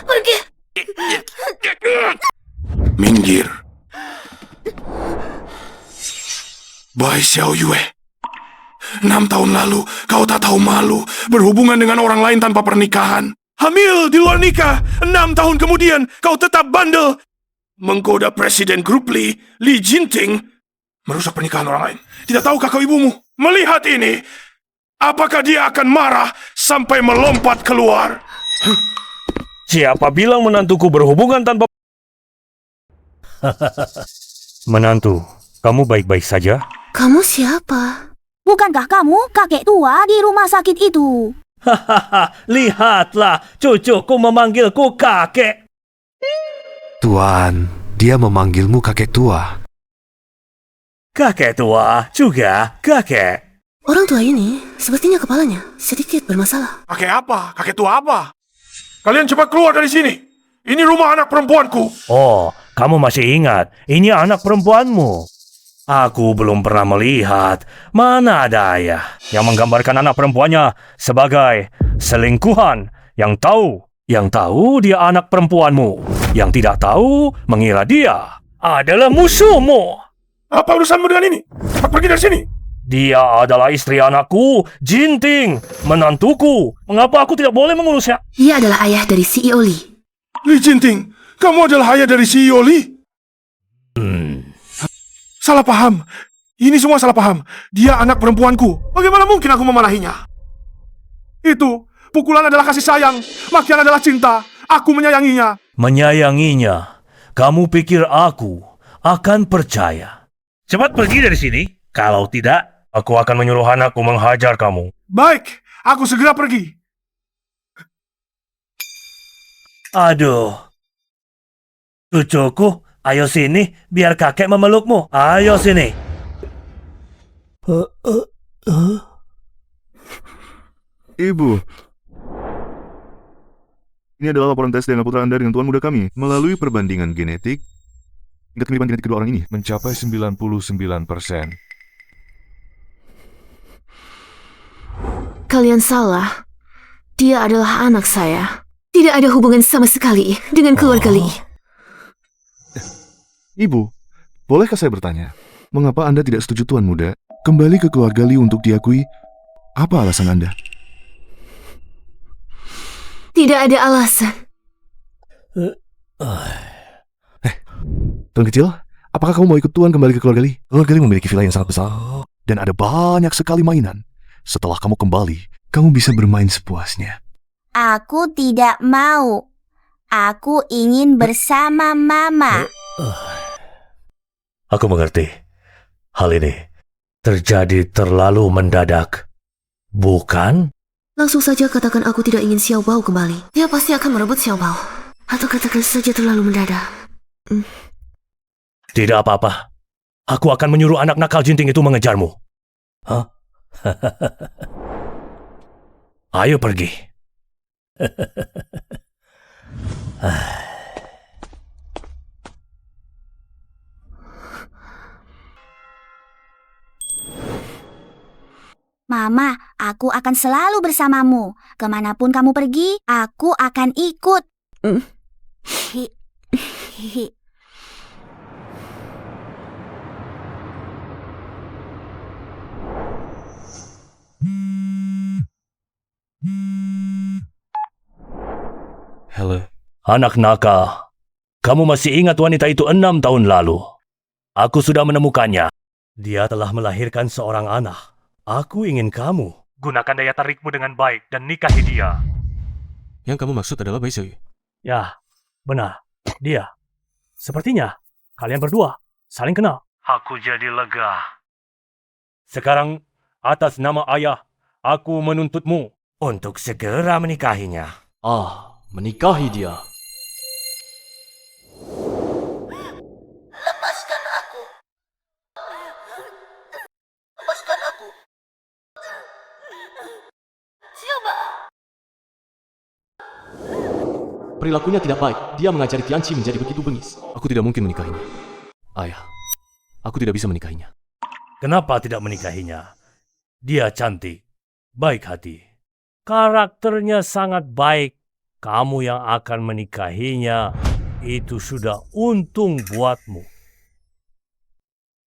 Pergi. Minggir. Bai Xiao Yue. 6 tahun lalu, kau tak tahu malu berhubungan dengan orang lain tanpa pernikahan. Hamil di luar nikah. 6 tahun kemudian, kau tetap bandel. Menggoda Presiden Grup Lee, Lee Jinting, merusak pernikahan orang lain. Tidak tahukah kau ibumu? Melihat ini, apakah dia akan marah sampai melompat keluar? Siapa bilang menantuku berhubungan tanpa... Menantu, kamu baik-baik saja? Kamu siapa? bukankah kamu kakek tua di rumah sakit itu? Hahaha, lihatlah, cucuku memanggilku kakek. Tuan, dia memanggilmu kakek tua. Kakek tua juga kakek. Orang tua ini sepertinya kepalanya sedikit bermasalah. Kakek apa? Kakek tua apa? Kalian cepat keluar dari sini. Ini rumah anak perempuanku. Oh, kamu masih ingat, ini anak perempuanmu. Aku belum pernah melihat mana ada ayah yang menggambarkan anak perempuannya sebagai selingkuhan. Yang tahu dia anak perempuanmu. Yang tidak tahu mengira dia adalah musuhmu. Apa urusanmu dengan ini? Cepat pergi dari sini. Dia adalah istri anakku, Jinting, menantuku. Mengapa aku tidak boleh mengurusnya? Dia adalah ayah dari CEO Lee. Li Jinting, kamu adalah ayah dari CEO Lee? Salah paham. Ini semua salah paham. Dia anak perempuanku. Bagaimana mungkin aku memarahinya? Itu, pukulan adalah kasih sayang. Makian adalah cinta. Aku menyayanginya. Menyayanginya? Kamu pikir aku akan percaya? Cepat pergi dari sini. Kalau tidak, aku akan menyuruh anakku menghajar kamu. Baik, aku segera pergi. Aduh. Cucuku, ayo sini, biar kakek memelukmu. Ayo sini. Ibu, ini adalah laporan tes DNA putra Anda dengan tuan muda kami. Melalui perbandingan genetik, tingkat kemiripan genetik kedua orang ini mencapai 99%. Kalian salah. Dia adalah anak saya. Tidak ada hubungan sama sekali dengan keluarga Lee. Ibu, bolehkah saya bertanya, mengapa Anda tidak setuju tuan muda kembali ke keluarga Lee untuk diakui? Apa alasan Anda? Tidak ada alasan. Tuan kecil, apakah kamu mau ikut tuan kembali ke keluarga Lee? Keluarga Lee memiliki villa yang sangat besar dan ada banyak sekali mainan. Setelah kamu kembali, kamu bisa bermain sepuasnya. Aku tidak mau. Aku ingin bersama Mama. Aku mengerti. Hal ini terjadi terlalu mendadak. Bukan? Langsung saja katakan aku tidak ingin Xiao Bao kembali. Dia pasti akan merebut Xiao Bao. Atau katakan saja terlalu mendadak. Tidak apa-apa. Aku akan menyuruh anak nakal Jinting itu mengejarmu. Hah? Ayo pergi. Mama, aku akan selalu bersamamu. Kemanapun kamu pergi, aku akan ikut. Halo. Anak nakal, kamu masih ingat wanita itu 6 tahun lalu? Aku sudah menemukannya. Dia telah melahirkan seorang anak. Aku ingin kamu gunakan daya tarikmu dengan baik dan nikahi dia. Yang kamu maksud adalah Baisui? Ya, benar. Dia. Sepertinya kalian berdua saling kenal. Aku jadi lega. Sekarang, atas nama ayah, aku menuntutmu untuk segera menikahinya. Menikahi dia. Lepaskan aku. Lepaskan aku. Siapa? Perilakunya tidak baik. Dia mengajari Tianqi menjadi begitu bengis. Aku tidak mungkin menikahinya. Ayah, aku tidak bisa menikahinya. Kenapa tidak menikahinya? Dia cantik, baik hati. Karakternya sangat baik. Kamu yang akan menikahinya, itu sudah untung buatmu.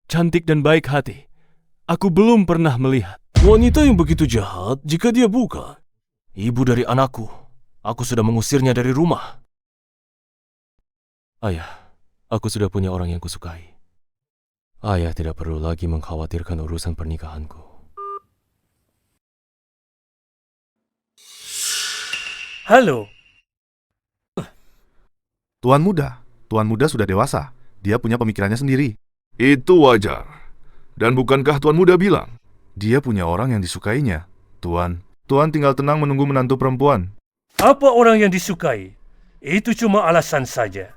Cantik dan baik hati. Aku belum pernah melihat wanita yang begitu jahat jika dia bukan ibu dari anakku. Aku sudah mengusirnya dari rumah. Ayah, aku sudah punya orang yang kusukai. Ayah tidak perlu lagi mengkhawatirkan urusan pernikahanku. Halo. Tuan muda sudah dewasa. Dia punya pemikirannya sendiri. Itu wajar. Dan bukankah tuan muda bilang, dia punya orang yang disukainya, tuan? Tuan tinggal tenang menunggu menantu perempuan. Apa orang yang disukai? Itu cuma alasan saja.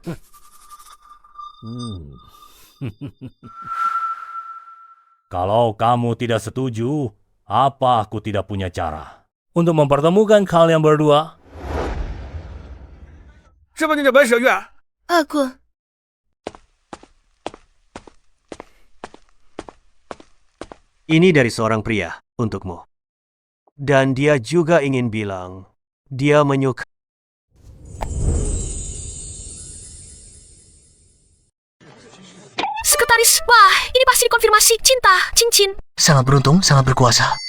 Kalau kamu tidak setuju, apa aku tidak punya cara untuk mempertemukan kalian berdua? 是不是你的白小月？ Aku. Ini dari seorang pria untukmu. Dan dia juga ingin bilang, dia menyukai. Sekretaris, wah, ini pasti dikonfirmasi cinta, cincin. Sangat beruntung, sangat berkuasa.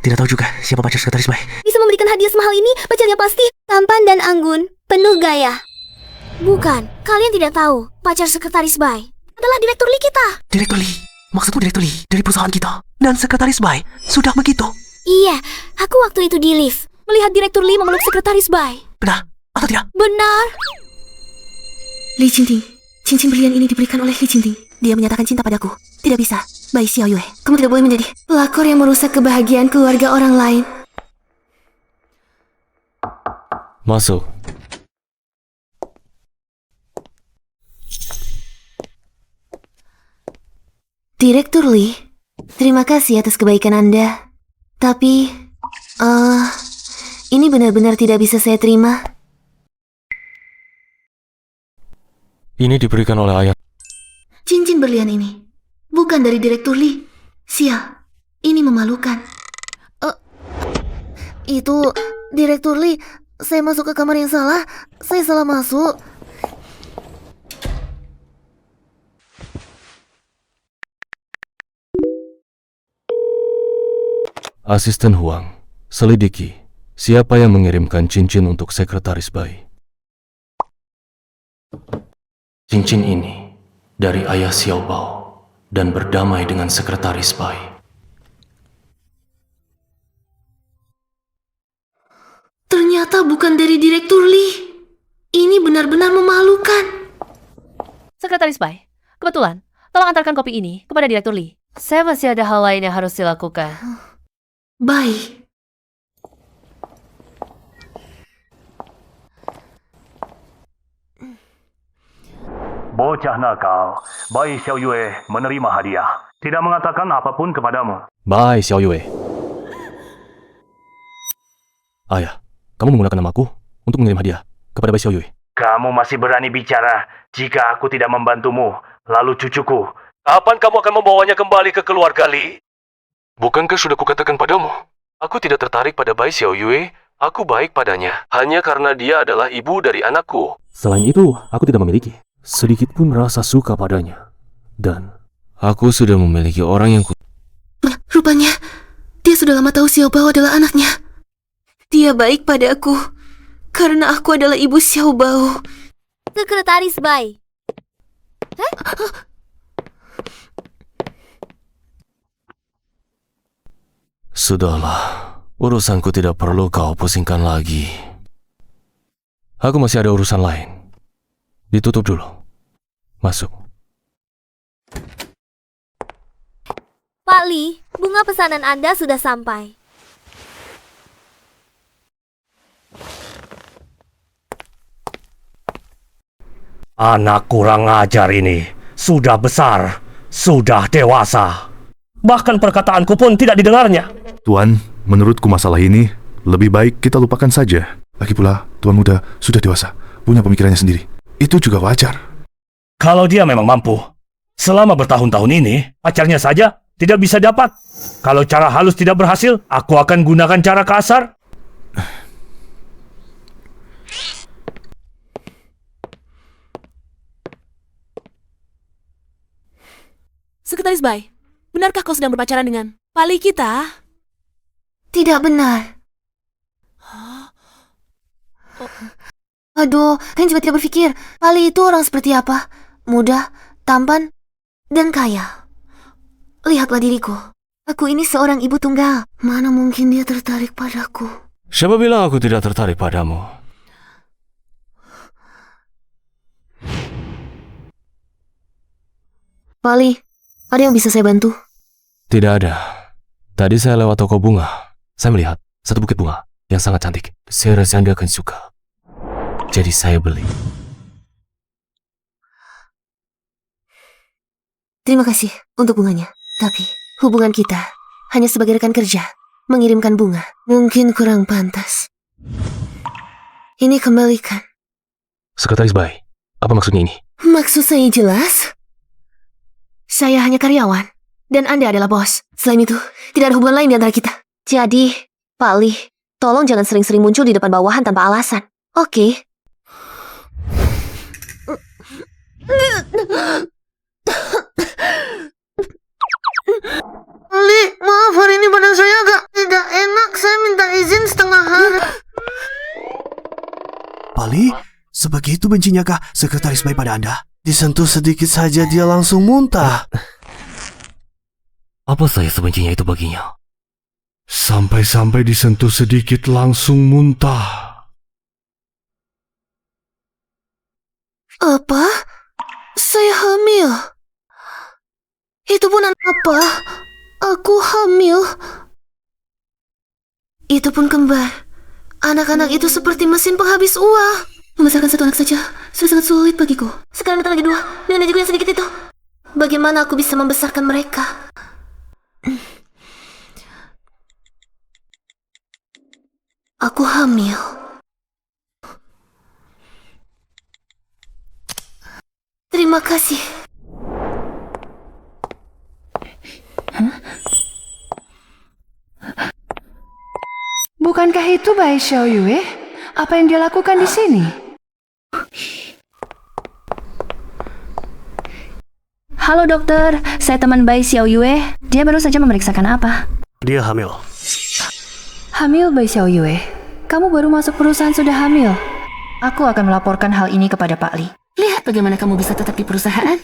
Tidak tahu juga siapa pacar sekretaris Bai. Bisa memberikan hadiah semahal ini, pacarnya pasti tampan dan anggun, penuh gaya. Bukan, kalian tidak tahu, pacar sekretaris Bai adalah direktur Lee kita. Direktur Lee? Maksudmu direktur Lee dari perusahaan kita? Dan sekretaris Bai? Sudah begitu? Iya, aku waktu itu di lift, melihat direktur Lee memeluk sekretaris Bai. Benar atau tidak? Benar. Li Qingting, cincin berlian ini diberikan oleh Li Qingting. Dia menyatakan cinta padaku. Tidak bisa. Bai Xiaoyue, kamu tidak boleh menjadi pelakor yang merusak kebahagiaan keluarga orang lain. Masuk. Direktur Lee, terima kasih atas kebaikan Anda. Tapi, ini benar-benar tidak bisa saya terima. Ini diberikan oleh ayah. Cincin berlian ini bukan dari Direktur Lee. Sial, ini memalukan. Itu Direktur Lee, saya masuk ke kamar yang salah. Saya salah masuk. Asisten Huang, selidiki siapa yang mengirimkan cincin untuk sekretaris Bai. Cincin ini dari ayah Xiao Bao dan berdamai dengan sekretaris Bai. Ternyata bukan dari Direktur Lee. Ini benar-benar memalukan. Sekretaris Bai, kebetulan, tolong antarkan kopi ini kepada Direktur Lee. Saya masih ada hal lain yang harus dilakukan. Baik. Bocah nakal, Bai Xiaoyue menerima hadiah. Tidak mengatakan apapun kepadamu. Bai Xiaoyue. Ayah, kamu menggunakan namaku untuk mengirim hadiah kepada Bai Xiaoyue. Kamu masih berani bicara jika aku tidak membantumu. Lalu cucuku, kapan kamu akan membawanya kembali ke keluarga Li? Bukankah sudah kukatakan padamu? Aku tidak tertarik pada Bai Xiaoyue. Aku baik padanya hanya karena dia adalah ibu dari anakku. Selain itu, aku tidak memiliki sedikit pun rasa suka padanya. Dan aku sudah memiliki orang yang Rupanya, dia sudah lama tahu Xiao Bao adalah anaknya. Dia baik padaku karena aku adalah ibu Xiao Bao. Sekretaris Bai. Sudahlah, urusanku tidak perlu kau pusingkan lagi. Aku masih ada urusan lain. Ditutup dulu. Masuk. Pak Lee, bunga pesanan Anda sudah sampai. Anak kurang ajar ini sudah besar, sudah dewasa. Bahkan perkataanku pun tidak didengarnya. Tuan, menurutku masalah ini lebih baik kita lupakan saja. Lagi pula, Tuan muda sudah dewasa, punya pemikirannya sendiri. Itu juga wajar. Kalau dia memang mampu, selama bertahun-tahun ini, pacarnya saja tidak bisa dapat. Kalau cara halus tidak berhasil, aku akan gunakan cara kasar. Sekretaris Bai, benarkah kau sedang berpacaran dengan Pak Lee kita? Tidak benar. Aduh, kalian juga tidak berpikir Pak Lee itu orang seperti apa? Muda, tampan, dan kaya. Lihatlah diriku. Aku ini seorang ibu tunggal. Mana mungkin dia tertarik padaku? Siapa bilang aku tidak tertarik padamu? Pak Lee, ada yang bisa saya bantu? Tidak ada. Tadi saya lewat toko bunga. Saya melihat satu bukit bunga yang sangat cantik. Saya rasa Anda akan suka. Jadi saya beli. Terima kasih untuk bunganya. Tapi hubungan kita hanya sebagai rekan kerja. Mengirimkan bunga mungkin kurang pantas. Ini kembalikan. Sekretaris Bai, apa maksudnya ini? Maksud saya jelas. Saya hanya karyawan, dan Anda adalah bos. Selain itu, tidak ada hubungan lain di antara kita. Jadi, Pak Lee, tolong jangan sering-sering muncul di depan bawahan tanpa alasan. Oke? Lee, maaf hari ini badan saya agak tidak enak. Saya minta izin setengah hari. Pali, sebegitu bencinya kah Sekretaris Bai pada Anda? Disentuh sedikit saja dia langsung muntah. Apa saya sebencinya itu baginya? Sampai-sampai disentuh sedikit langsung muntah. Apa? Saya hamil. Itu pun apa? Aku hamil. Itu pun kembar. Anak-anak itu seperti mesin penghabis uang. Membesarkan satu anak saja sudah sangat sulit bagiku. Sekarang datang lagi dua, dengan juga yang sedikit itu. Bagaimana aku bisa membesarkan mereka? Aku hamil. Terima kasih. Bukankah itu Bai Xiaoyue? Apa yang dia lakukan di sini? Halo dokter, saya teman Bai Xiaoyue. Dia baru saja memeriksakan apa? Dia hamil. Hamil Bai Xiaoyue? Kamu baru masuk perusahaan sudah hamil? Aku akan melaporkan hal ini kepada Pak Li. Lihat bagaimana kamu bisa tetap di perusahaan.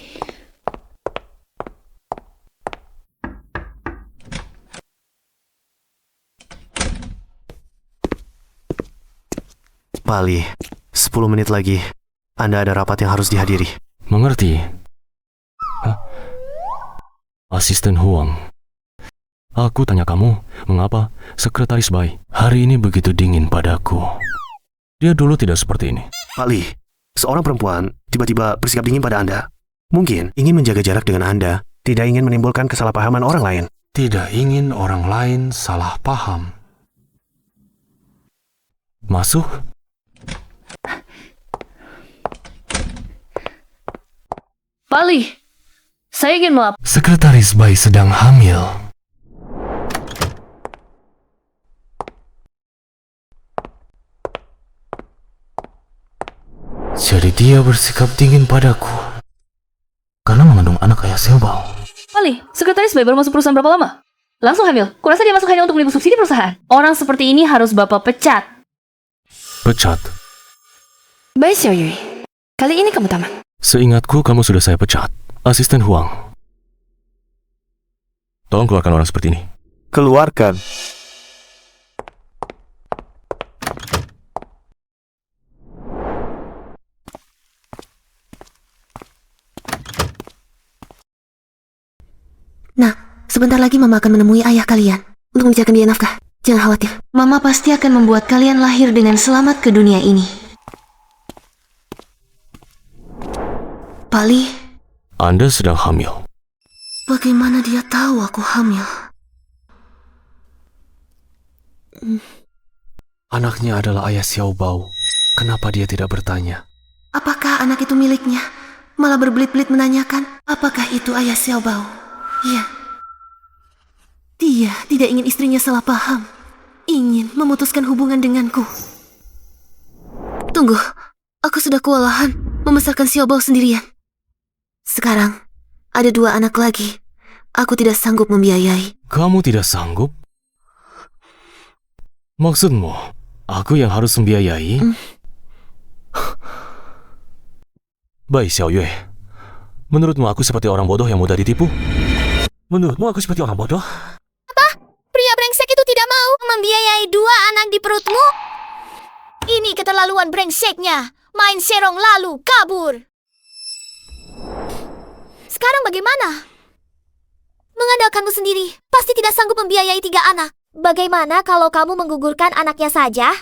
Pali, 10 menit lagi. Anda ada rapat yang harus dihadiri. Mengerti. Asisten Huang. Aku tanya kamu, mengapa Sekretaris Bai hari ini begitu dingin padaku? Dia dulu tidak seperti ini. Pali, seorang perempuan tiba-tiba bersikap dingin pada Anda. Mungkin ingin menjaga jarak dengan Anda, tidak ingin menimbulkan kesalahpahaman orang lain. Tidak ingin orang lain salah paham. Masuk? Pali, saya ingin melapor. Sekretaris Bai sedang hamil. Jadi dia bersikap dingin padaku karena mengandung anak ayah Xiaobao. Pali, Sekretaris Bai baru masuk perusahaan berapa lama? Langsung hamil. Kurasa dia masuk hanya untuk menipu subsidi perusahaan. Orang seperti ini harus Bapak pecat. Pecat? Bai Xiaoyue, kali ini kamu tamat. Seingatku kamu sudah saya pecat. Asisten Huang. Tolong keluarkan orang seperti ini. Keluarkan. Nah, sebentar lagi Mama akan menemui ayah kalian untuk membicarakan biaya nafkah. Jangan khawatir. Mama pasti akan membuat kalian lahir dengan selamat ke dunia ini. Pali, Anda sedang hamil. bagaimana dia tahu aku hamil? Anaknya adalah ayah Xiaobao. Kenapa dia tidak bertanya? Apakah anak itu miliknya? Malah berbelit-belit menanyakan, apakah itu ayah Xiaobao? Ya. Dia tidak ingin istrinya salah paham. Ingin memutuskan hubungan denganku. Tunggu, aku sudah kewalahan membesarkan Xiaobao sendirian. Sekarang, ada 2 anak lagi. Aku tidak sanggup membiayai. Kamu tidak sanggup? Maksudmu, aku yang harus membiayai? Bai Xiaoyue, menurutmu aku seperti orang bodoh yang mudah ditipu? Menurutmu aku seperti orang bodoh? Apa? Pria brengsek itu tidak mau membiayai 2 anak di perutmu? Ini keterlaluan brengseknya. Main serong lalu kabur. Sekarang bagaimana? Mengandalkanmu sendiri, pasti tidak sanggup membiayai 3 anak. Bagaimana kalau kamu menggugurkan anaknya saja?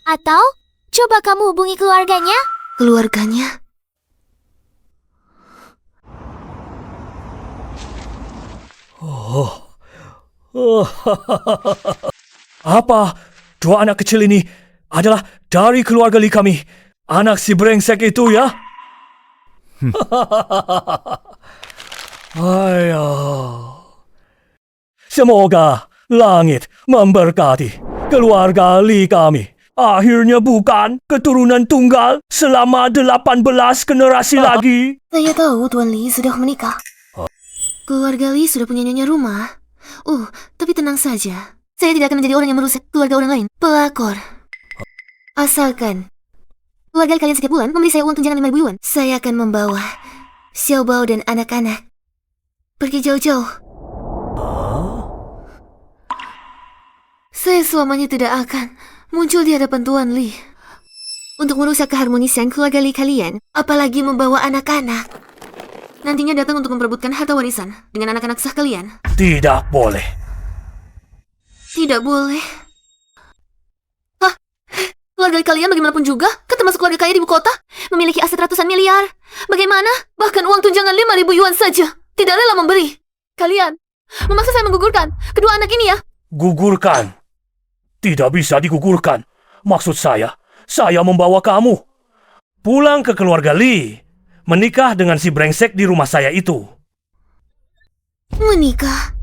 Atau coba kamu hubungi keluarganya? Keluarganya? Apa? Dua anak kecil ini adalah dari keluarga Lee kami. Anak si brengsek itu ya? Semoga langit memberkati keluarga Lee kami. Akhirnya bukan keturunan tunggal selama 18 generasi lagi. Saya tahu Tuan Lee sudah menikah. Keluarga Lee sudah punya nyonya rumah. Tapi tenang saja. Saya tidak akan menjadi orang yang merusak keluarga orang lain. Pelakor. Asalkan keluarga kalian setiap bulan memberi saya uang tunjangan 5.000 yuan. Saya akan membawa Xiao Bao dan anak-anak pergi jauh-jauh. Saya selamanya tidak akan muncul di hadapan Tuan Lee untuk merusak keharmonisan keluarga Lee kalian, apalagi membawa anak-anak. Nantinya datang untuk memperebutkan harta warisan dengan anak-anak sah kalian. Tidak boleh. Tidak boleh. Hah? Keluarga kalian bagaimanapun juga, kan termasuk keluarga kaya di ibu kota, memiliki aset ratusan miliar. Bagaimana? Bahkan uang tunjangan 5.000 yuan saja tidak rela memberi. Kalian memaksa saya menggugurkan kedua anak ini ya? Gugurkan? Tidak bisa digugurkan. Maksud saya membawa kamu pulang ke keluarga Lee, menikah dengan si brengsek di rumah saya itu. Menikah?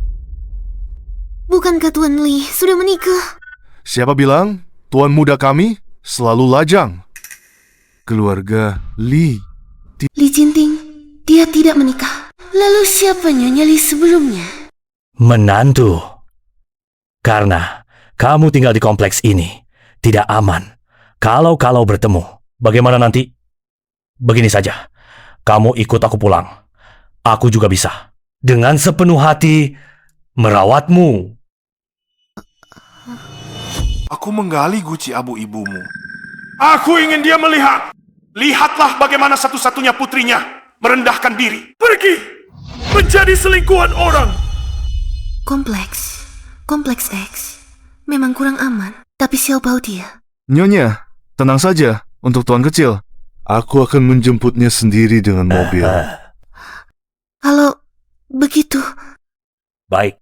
Bukankah Tuan Lee sudah menikah? Siapa bilang tuan muda kami selalu lajang? Keluarga Lee. Lee Jinting, dia tidak menikah. Lalu siapa Nyonya Lee sebelumnya? Menantu. Karena kamu tinggal di kompleks ini, tidak aman. Kalau bertemu, bagaimana nanti? Begini saja, kamu ikut aku pulang. Aku juga bisa, dengan sepenuh hati, merawatmu. Aku menggali guci abu ibumu. Aku ingin dia melihat. Lihatlah bagaimana satu-satunya putrinya merendahkan diri. Pergi menjadi selingkuhan orang. Kompleks X memang kurang aman, tapi Xiao Bao dia. Nyonya, tenang saja untuk tuan kecil. Aku akan menjemputnya sendiri dengan mobil. Kalau begitu... Baik.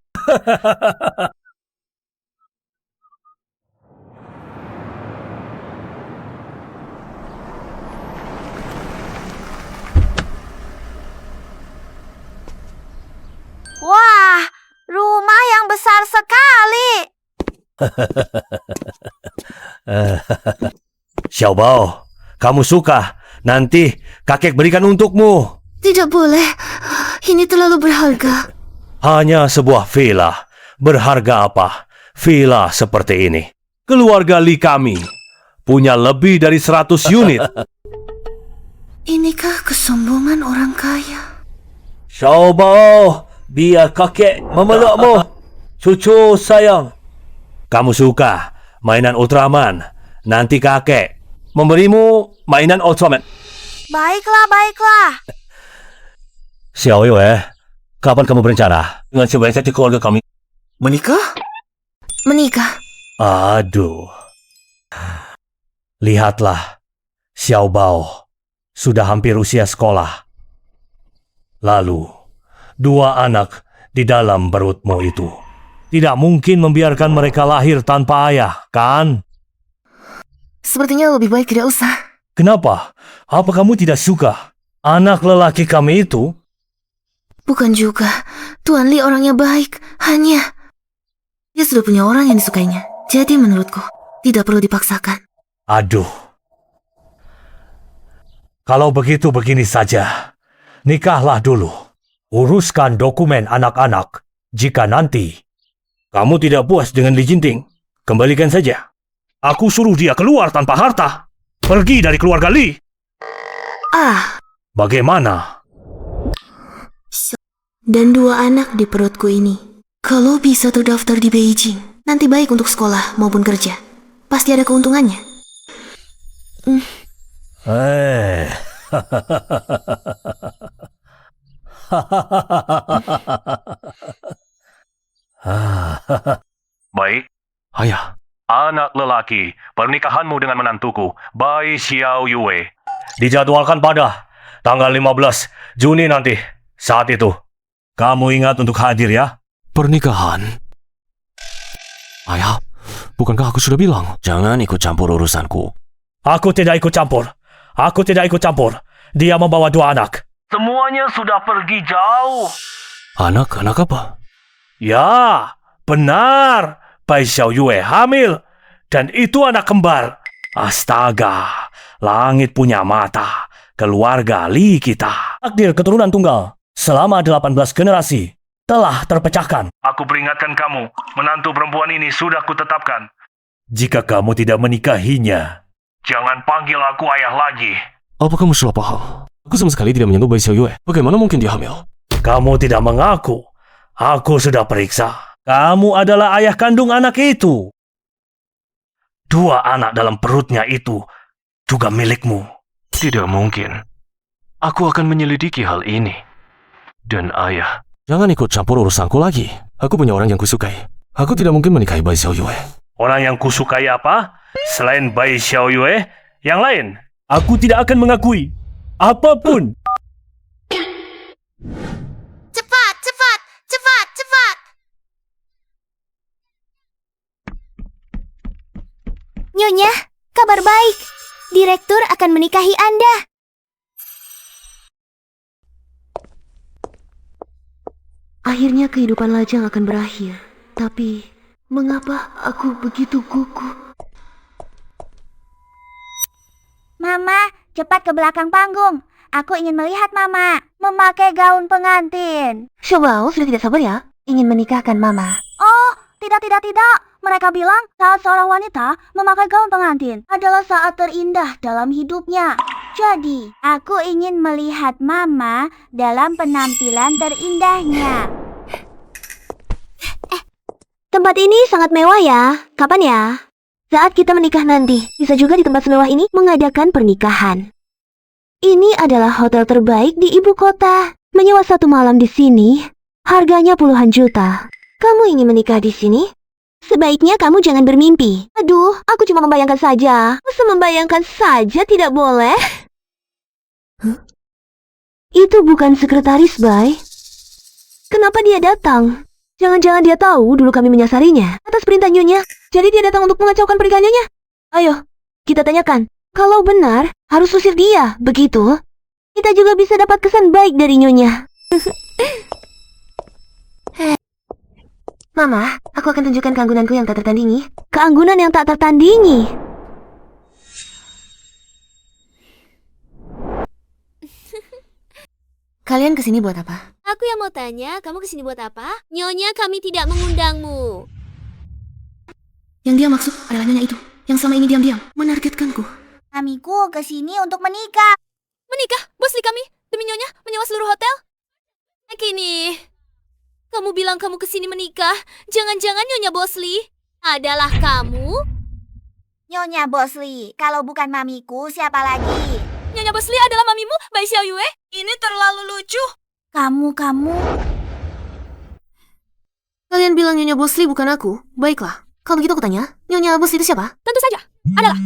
Wah, rumah yang besar sekali. Xiao Bao, kamu suka? Nanti kakek berikan untukmu. Tidak boleh, ini terlalu berharga. Hanya sebuah villa. Berharga apa? Villa seperti ini. Keluarga Lee kami punya lebih dari 100 unit. Inikah kesombongan orang kaya? Xiao Bao, biar kakek memelukmu. Cucu sayang. Kamu suka mainan Ultraman? Nanti kakek memberimu mainan Ultraman. Baiklah. Xiao Yue, kapan kamu berencana dengan si brengsek di keluarga kami? Menikah? Aduh. Lihatlah, Xiao Bao sudah hampir usia sekolah. Lalu, 2 anak di dalam perutmu itu. Tidak mungkin membiarkan mereka lahir tanpa ayah, kan? Sepertinya lebih baik tidak usah. Kenapa? Apa kamu tidak suka anak lelaki kami itu? Bukan juga. Tuan Lee orangnya baik. Hanya dia sudah punya orang yang disukainya. Jadi menurutku, tidak perlu dipaksakan. Aduh. Kalau begitu begini saja. Nikahlah dulu. Uruskan dokumen anak-anak. Jika nanti kamu tidak puas dengan Lee Jinting, kembalikan saja. Aku suruh dia keluar tanpa harta. Pergi dari keluarga Lee. Bagaimana? Dan 2 anak di perutku ini. Kalau bisa terdaftar di Beijing, nanti baik untuk sekolah maupun kerja. Pasti ada keuntungannya. Baik. Ayah, Anak lelaki, pernikahanmu dengan menantuku, Bai Xiao Yue, dijadwalkan pada tanggal 15 Juni nanti. Saat itu, kamu ingat untuk hadir ya? pernikahan. Ayah, bukankah aku sudah bilang jangan ikut campur urusanku? Aku tidak ikut campur. Dia membawa 2 anak. Semuanya sudah pergi jauh. Anak apa? Ya, benar. Bai Xiao Yue hamil. Dan itu anak kembar. Astaga, langit punya mata. Keluarga Li kita. Takdir keturunan tunggal selama 18 generasi telah terpecahkan. Aku peringatkan kamu, menantu perempuan ini sudah kutetapkan. Jika kamu tidak menikahinya, jangan panggil aku ayah lagi. Apa kamu salah paham? Aku sama sekali tidak menyentuh Bai Xiao Yue. Bagaimana mungkin dia hamil? Kamu tidak mengaku. Aku sudah periksa. Kamu adalah ayah kandung anak itu. 2 anak dalam perutnya itu juga milikmu. Tidak mungkin. Aku akan menyelidiki hal ini. Dan ayah, jangan ikut campur urusanku lagi. Aku punya orang yang kusukai. Aku tidak mungkin menikahi Bai Xiao Yue. Orang yang kusukai apa? Selain Bai Xiao Yue, yang lain, aku tidak akan mengakui. Apapun. Cepat, cepat, cepat, cepat. Nyonya, kabar baik. Direktur akan menikahi Anda. Akhirnya kehidupan lajang akan berakhir. Tapi, mengapa aku begitu gugup? Mama, cepat ke belakang panggung. Aku ingin melihat Mama memakai gaun pengantin. Xiaobao sudah tidak sabar ya, ingin menikahkan Mama. Oh, tidak. Mereka bilang saat seorang wanita memakai gaun pengantin adalah saat terindah dalam hidupnya. Jadi, aku ingin melihat Mama dalam penampilan terindahnya. Tempat ini sangat mewah ya. Kapan ya? Saat kita menikah nanti, bisa juga di tempat semewah ini mengadakan pernikahan. Ini adalah hotel terbaik di ibu kota. Menyewa 1 malam di sini, harganya puluhan juta. Kamu ingin menikah di sini? Sebaiknya kamu jangan bermimpi. Aduh, aku cuma membayangkan saja. Masa membayangkan saja tidak boleh? Huh? Itu bukan sekretaris, Bai. Kenapa dia datang? Jangan-jangan dia tahu dulu kami menyasarinya atas perintah Nyonya. Jadi dia datang untuk mengacaukan pernikahan Nyonya. Ayo, kita tanyakan. Kalau benar, harus usir dia. Begitu, kita juga bisa dapat kesan baik dari Nyonya. Mama, aku akan tunjukkan keanggunanku yang tak tertandingi. Keanggunan yang tak tertandingi? Kalian kesini buat apa? Aku yang mau tanya, kamu kesini buat apa? Nyonya, kami tidak mengundangmu. Yang dia maksud adalah Nyonya itu, yang selama ini diam-diam menargetkanku. Kamiku kesini untuk menikah. Menikah? Bos Li kami, demi Nyonya, menyewa seluruh hotel? Kini, kamu bilang kamu kesini menikah. Jangan-jangan Nyonya Bos Li adalah kamu? Nyonya Bos Li, kalau bukan mamiku, siapa lagi? Nyonya Bos Li adalah mamimu, Bai Xiao Yue? Ini terlalu lucu. Kamu. Kalian bilang Nyonya Bos Li bukan aku? Baiklah, kalau begitu aku tanya, Nyonya Bos Li itu siapa? Tentu saja, adalah.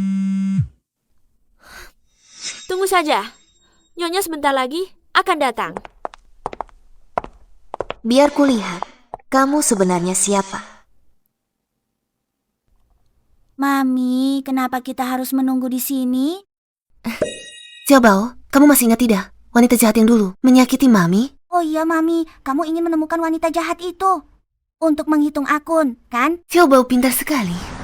Tunggu saja. Nyonya sebentar lagi akan datang. Biar kulihat, kamu sebenarnya siapa? Mami, kenapa kita harus menunggu di sini? Xiaobao, kamu masih ingat tidak? Wanita jahat yang dulu menyakiti Mami? Oh iya, Mami. Kamu ingin menemukan wanita jahat itu untuk menghitung akun, kan? Xiaobao pintar sekali.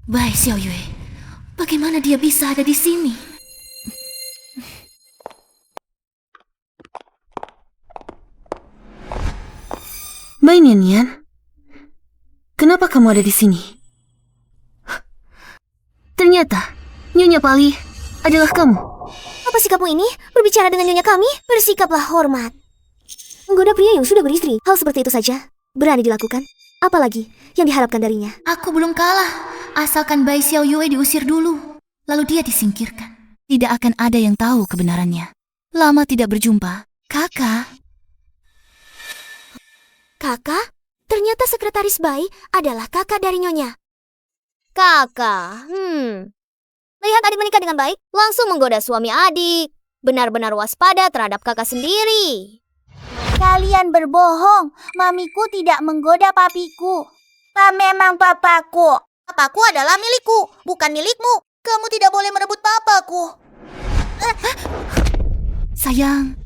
Bai Xiao Yue, bagaimana dia bisa ada di sini? ini, Nian? Kenapa kamu ada di sini? Ternyata, Nyonya Pali adalah kamu. Apa sih kamu ini? Berbicara dengan nyonya kami? Bersikaplah hormat. Menggoda pria yang sudah beristri, hal seperti itu saja berani dilakukan. Apalagi yang diharapkan darinya. Aku belum kalah, asalkan Bai Xiao Yue diusir dulu, lalu dia disingkirkan. Tidak akan ada yang tahu kebenarannya. Lama tidak berjumpa, kakak. Kakak? Ternyata sekretaris Bai adalah kakak dari nyonya. Kakak, Melihat adik menikah dengan baik, langsung menggoda suami adik. Benar-benar waspada terhadap kakak sendiri. Kalian berbohong. Mamiku tidak menggoda papiku. Memang papaku. Papaku adalah milikku, bukan milikmu. Kamu tidak boleh merebut papaku. Sayang,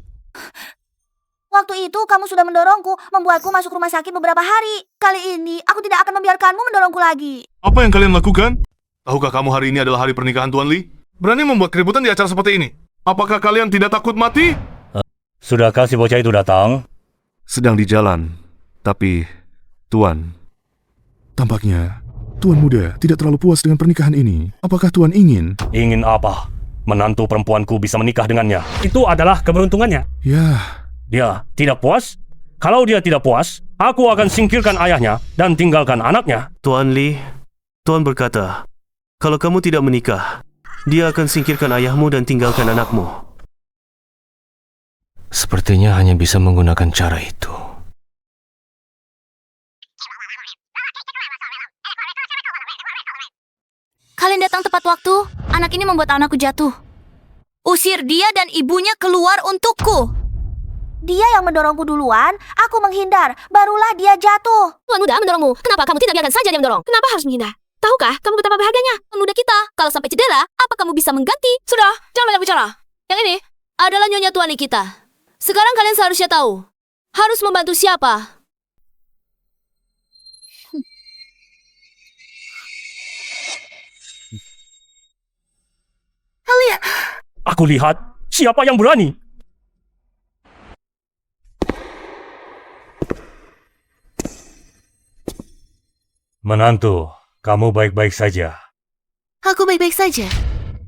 Waktu itu kamu sudah mendorongku, membuatku masuk rumah sakit beberapa hari. Kali ini aku tidak akan membiarkanmu mendorongku lagi. Apa yang kalian lakukan? Tahukah kamu hari ini adalah hari pernikahan Tuan Li? Berani membuat keributan di acara seperti ini? Apakah kalian tidak takut mati? Sudahkah si bocah itu datang? Sedang di jalan. Tapi, Tuan, tampaknya Tuan muda tidak terlalu puas dengan pernikahan ini. Apakah Tuan ingin? Ingin apa? Menantu perempuanku bisa menikah dengannya. Itu adalah keberuntungannya. Ya, Dia tidak puas? Kalau dia tidak puas, aku akan singkirkan ayahnya dan tinggalkan anaknya. Tuan Li, Tuan berkata, kalau kamu tidak menikah, dia akan singkirkan ayahmu dan tinggalkan anakmu. Sepertinya hanya bisa menggunakan cara itu. kalian datang tepat waktu. Anak ini membuat anakku jatuh. Usir dia dan ibunya keluar untukku. Dia yang mendorongku duluan, aku menghindar, barulah dia jatuh. Tuan muda mendorongmu. Kenapa kamu tidak biarkan saja dia mendorong? Kenapa harus menghindar? Tahukah kamu betapa berharganya tuan muda kita? Kalau sampai cedera, apa kamu bisa mengganti? Sudah, jangan banyak bicara. Yang ini adalah nyonya tuan kita. Sekarang kalian seharusnya tahu harus membantu siapa. Kalian, Aku lihat siapa yang berani. Menantu, kamu baik-baik saja. aku baik-baik saja.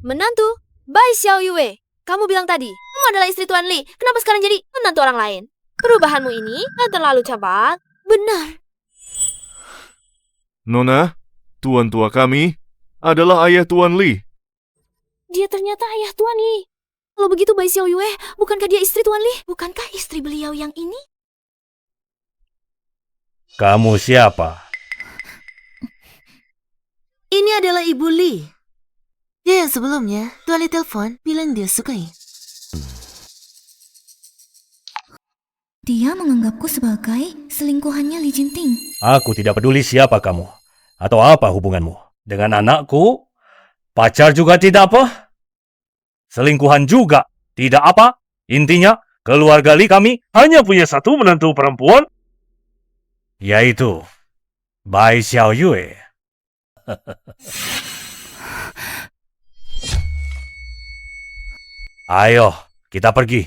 Menantu, Bai Xiao Yue. Kamu bilang tadi, kamu adalah istri Tuan Li. Kenapa sekarang jadi menantu orang lain? Perubahanmu ini terlalu cepat. Benar. Nona, Tuan tua kami adalah ayah Tuan Li. Dia ternyata ayah Tuan Li. Kalau begitu Bai Xiao Yue, bukankah dia istri Tuan Li? Bukankah istri beliau yang ini? Kamu siapa? Ini adalah Ibu Li. Dia yang sebelumnya, Tuan Li telepon bilang dia sukai. Dia menganggapku sebagai selingkuhannya Li Jinting. Aku tidak peduli siapa kamu atau apa hubunganmu. Dengan anakku, pacar juga tidak apa. Selingkuhan juga tidak apa. Intinya, keluarga Li kami hanya punya satu menantu perempuan, yaitu Bai Xiao Yue. Ayo, kita pergi.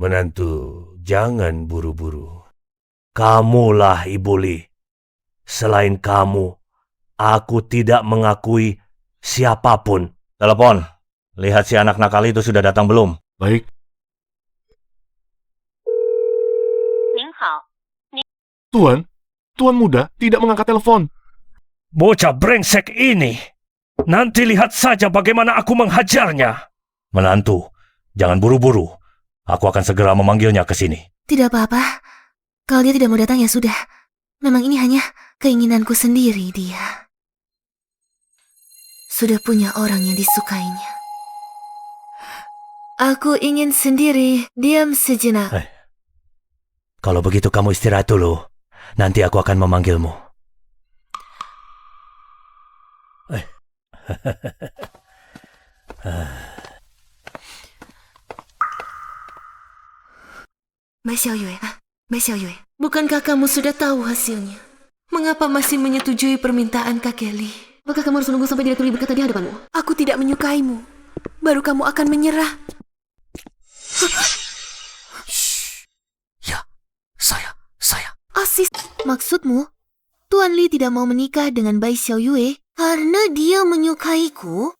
Menantu, jangan buru-buru. Kamulah Ibu Li. Selain kamu, aku tidak mengakui siapapun. Telepon. Lihat si anak nakal itu sudah datang belum? Baik. Tuan muda tidak mengangkat telepon. Bocah brengsek ini. Nanti lihat saja bagaimana aku menghajarnya. Menantu, jangan buru-buru. Aku akan segera memanggilnya ke sini. Tidak apa-apa. Kalau dia tidak mau datang ya sudah. Memang ini hanya keinginanku sendiri dia. Sudah punya orang yang disukainya. Aku ingin sendiri, diam sejenak. Kalau begitu kamu istirahat dulu. Nanti aku akan memanggilmu. Bai Xiao Yue, bukankah kamu sudah tahu hasilnya? Mengapa masih menyetujui permintaan kakek Li? Apakah kamu harus menunggu sampai Direktur Lee berkata di hadapanmu? Aku tidak menyukaimu. Baru kamu akan menyerah. Ya, saya. Asis, maksudmu, Tuan Lee tidak mau menikah dengan Bai Xiaoyue karena dia menyukaiku?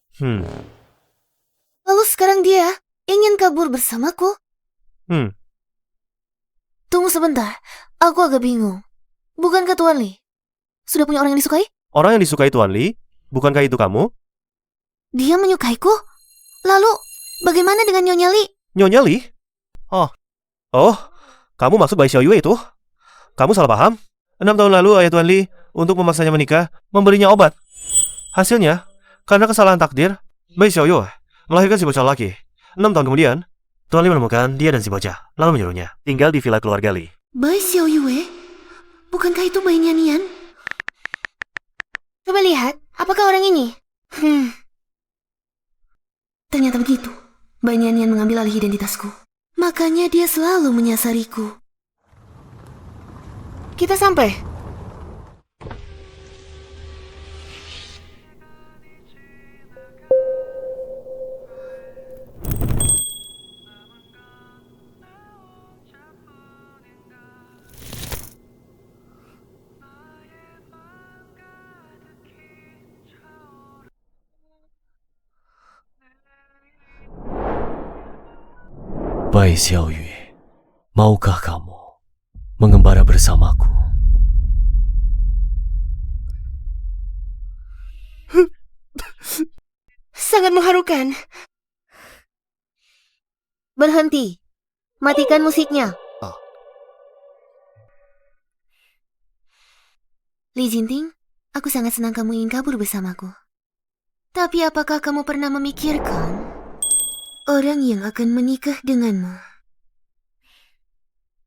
Lalu sekarang dia ingin kabur bersamaku? Tunggu sebentar, aku agak bingung. Bukankah Tuan Lee sudah punya orang yang disukai? Orang yang disukai Tuan Lee, bukankah itu kamu? Dia menyukaiku? Lalu, bagaimana dengan Nyonya Lee? Nyonya Lee? Oh, kamu maksud Bai Xiaoyue itu? Kamu salah paham. 6 tahun lalu ayah Tuan Lee untuk memaksanya menikah, memberinya obat. Hasilnya, karena kesalahan takdir, Bai Xiaoyue melahirkan si bocah laki. 6 tahun kemudian, Tuan Lee menemukan dia dan si bocah, lalu menyuruhnya tinggal di villa keluarga Lee. Bai Xiaoyue? Bukankah itu Bai Nian? Coba lihat, apakah orang ini? Ternyata begitu. Bai Nian mengambil alih identitasku. Makanya dia selalu menyasariku. Kita sampai. Bai Xiaoyue, maukah kamu mengembara bersamaku? Sangat mengharukan. Berhenti. Matikan musiknya. Li Jinting, aku sangat senang kamu ingin kabur bersamaku. Tapi apakah kamu pernah memikirkan orang yang akan menikah denganmu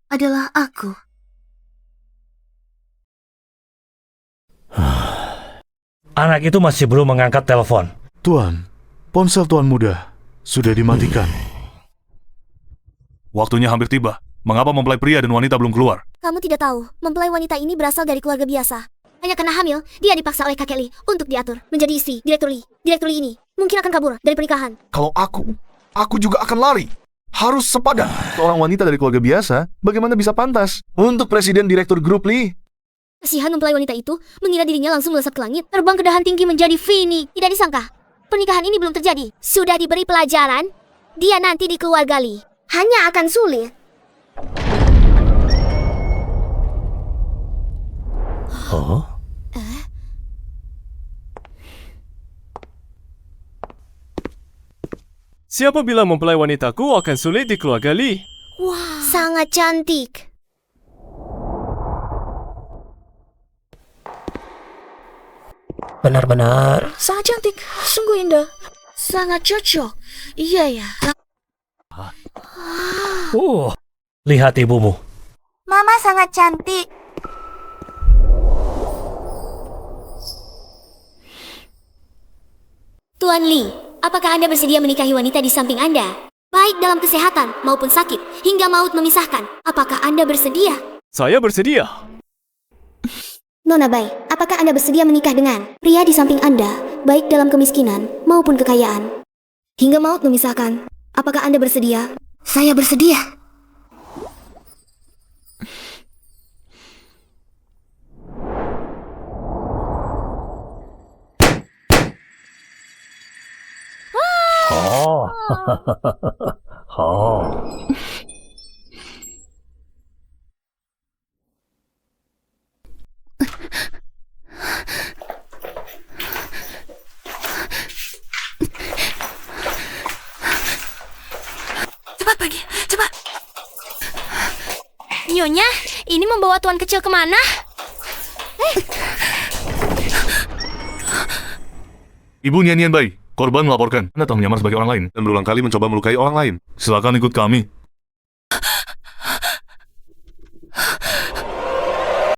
adalah aku? Anak itu masih belum mengangkat telepon. Tuan, ponsel Tuan muda sudah dimatikan. Waktunya hampir tiba. Mengapa mempelai pria dan wanita belum keluar? Kamu tidak tahu, mempelai wanita ini berasal dari keluarga biasa. Hanya karena hamil, dia dipaksa oleh kakek Lee untuk diatur menjadi istri Direktur Lee. Direktur Lee ini mungkin akan kabur dari pernikahan. Kalau aku juga akan lari. Harus sepadan. Seorang wanita dari keluarga biasa, bagaimana bisa pantas untuk presiden direktur grup Lee? Kasihan mempelai wanita itu mengira dirinya langsung melesat ke langit, terbang ke dahan tinggi menjadi Phoenix. Tidak disangka, pernikahan ini belum terjadi. Sudah diberi pelajaran, dia nanti di keluarga Lee hanya akan sulit. Siapa bilang mempelai wanitaku akan sulit di keluarga Lee? Wah, sangat cantik. Benar-benar sangat cantik, sungguh indah, sangat cocok. Iya ya. Lihat ibumu. Mama sangat cantik. Tuan Lee, apakah Anda bersedia menikahi wanita di samping Anda? Baik dalam kesehatan maupun sakit, hingga maut memisahkan. Apakah Anda bersedia? Saya bersedia. Nona Bai, apakah Anda bersedia menikah dengan pria di samping Anda, baik dalam kemiskinan maupun kekayaan? Hingga maut memisahkan. Apakah Anda bersedia? Saya bersedia. Cepat pergi, cepat. Nyonya, ini membawa tuan kecil kemana? Ibu Nian Bai, korban melaporkan Anda telah menyamar sebagai orang lain dan berulang kali mencoba melukai orang lain. Silakan ikut kami.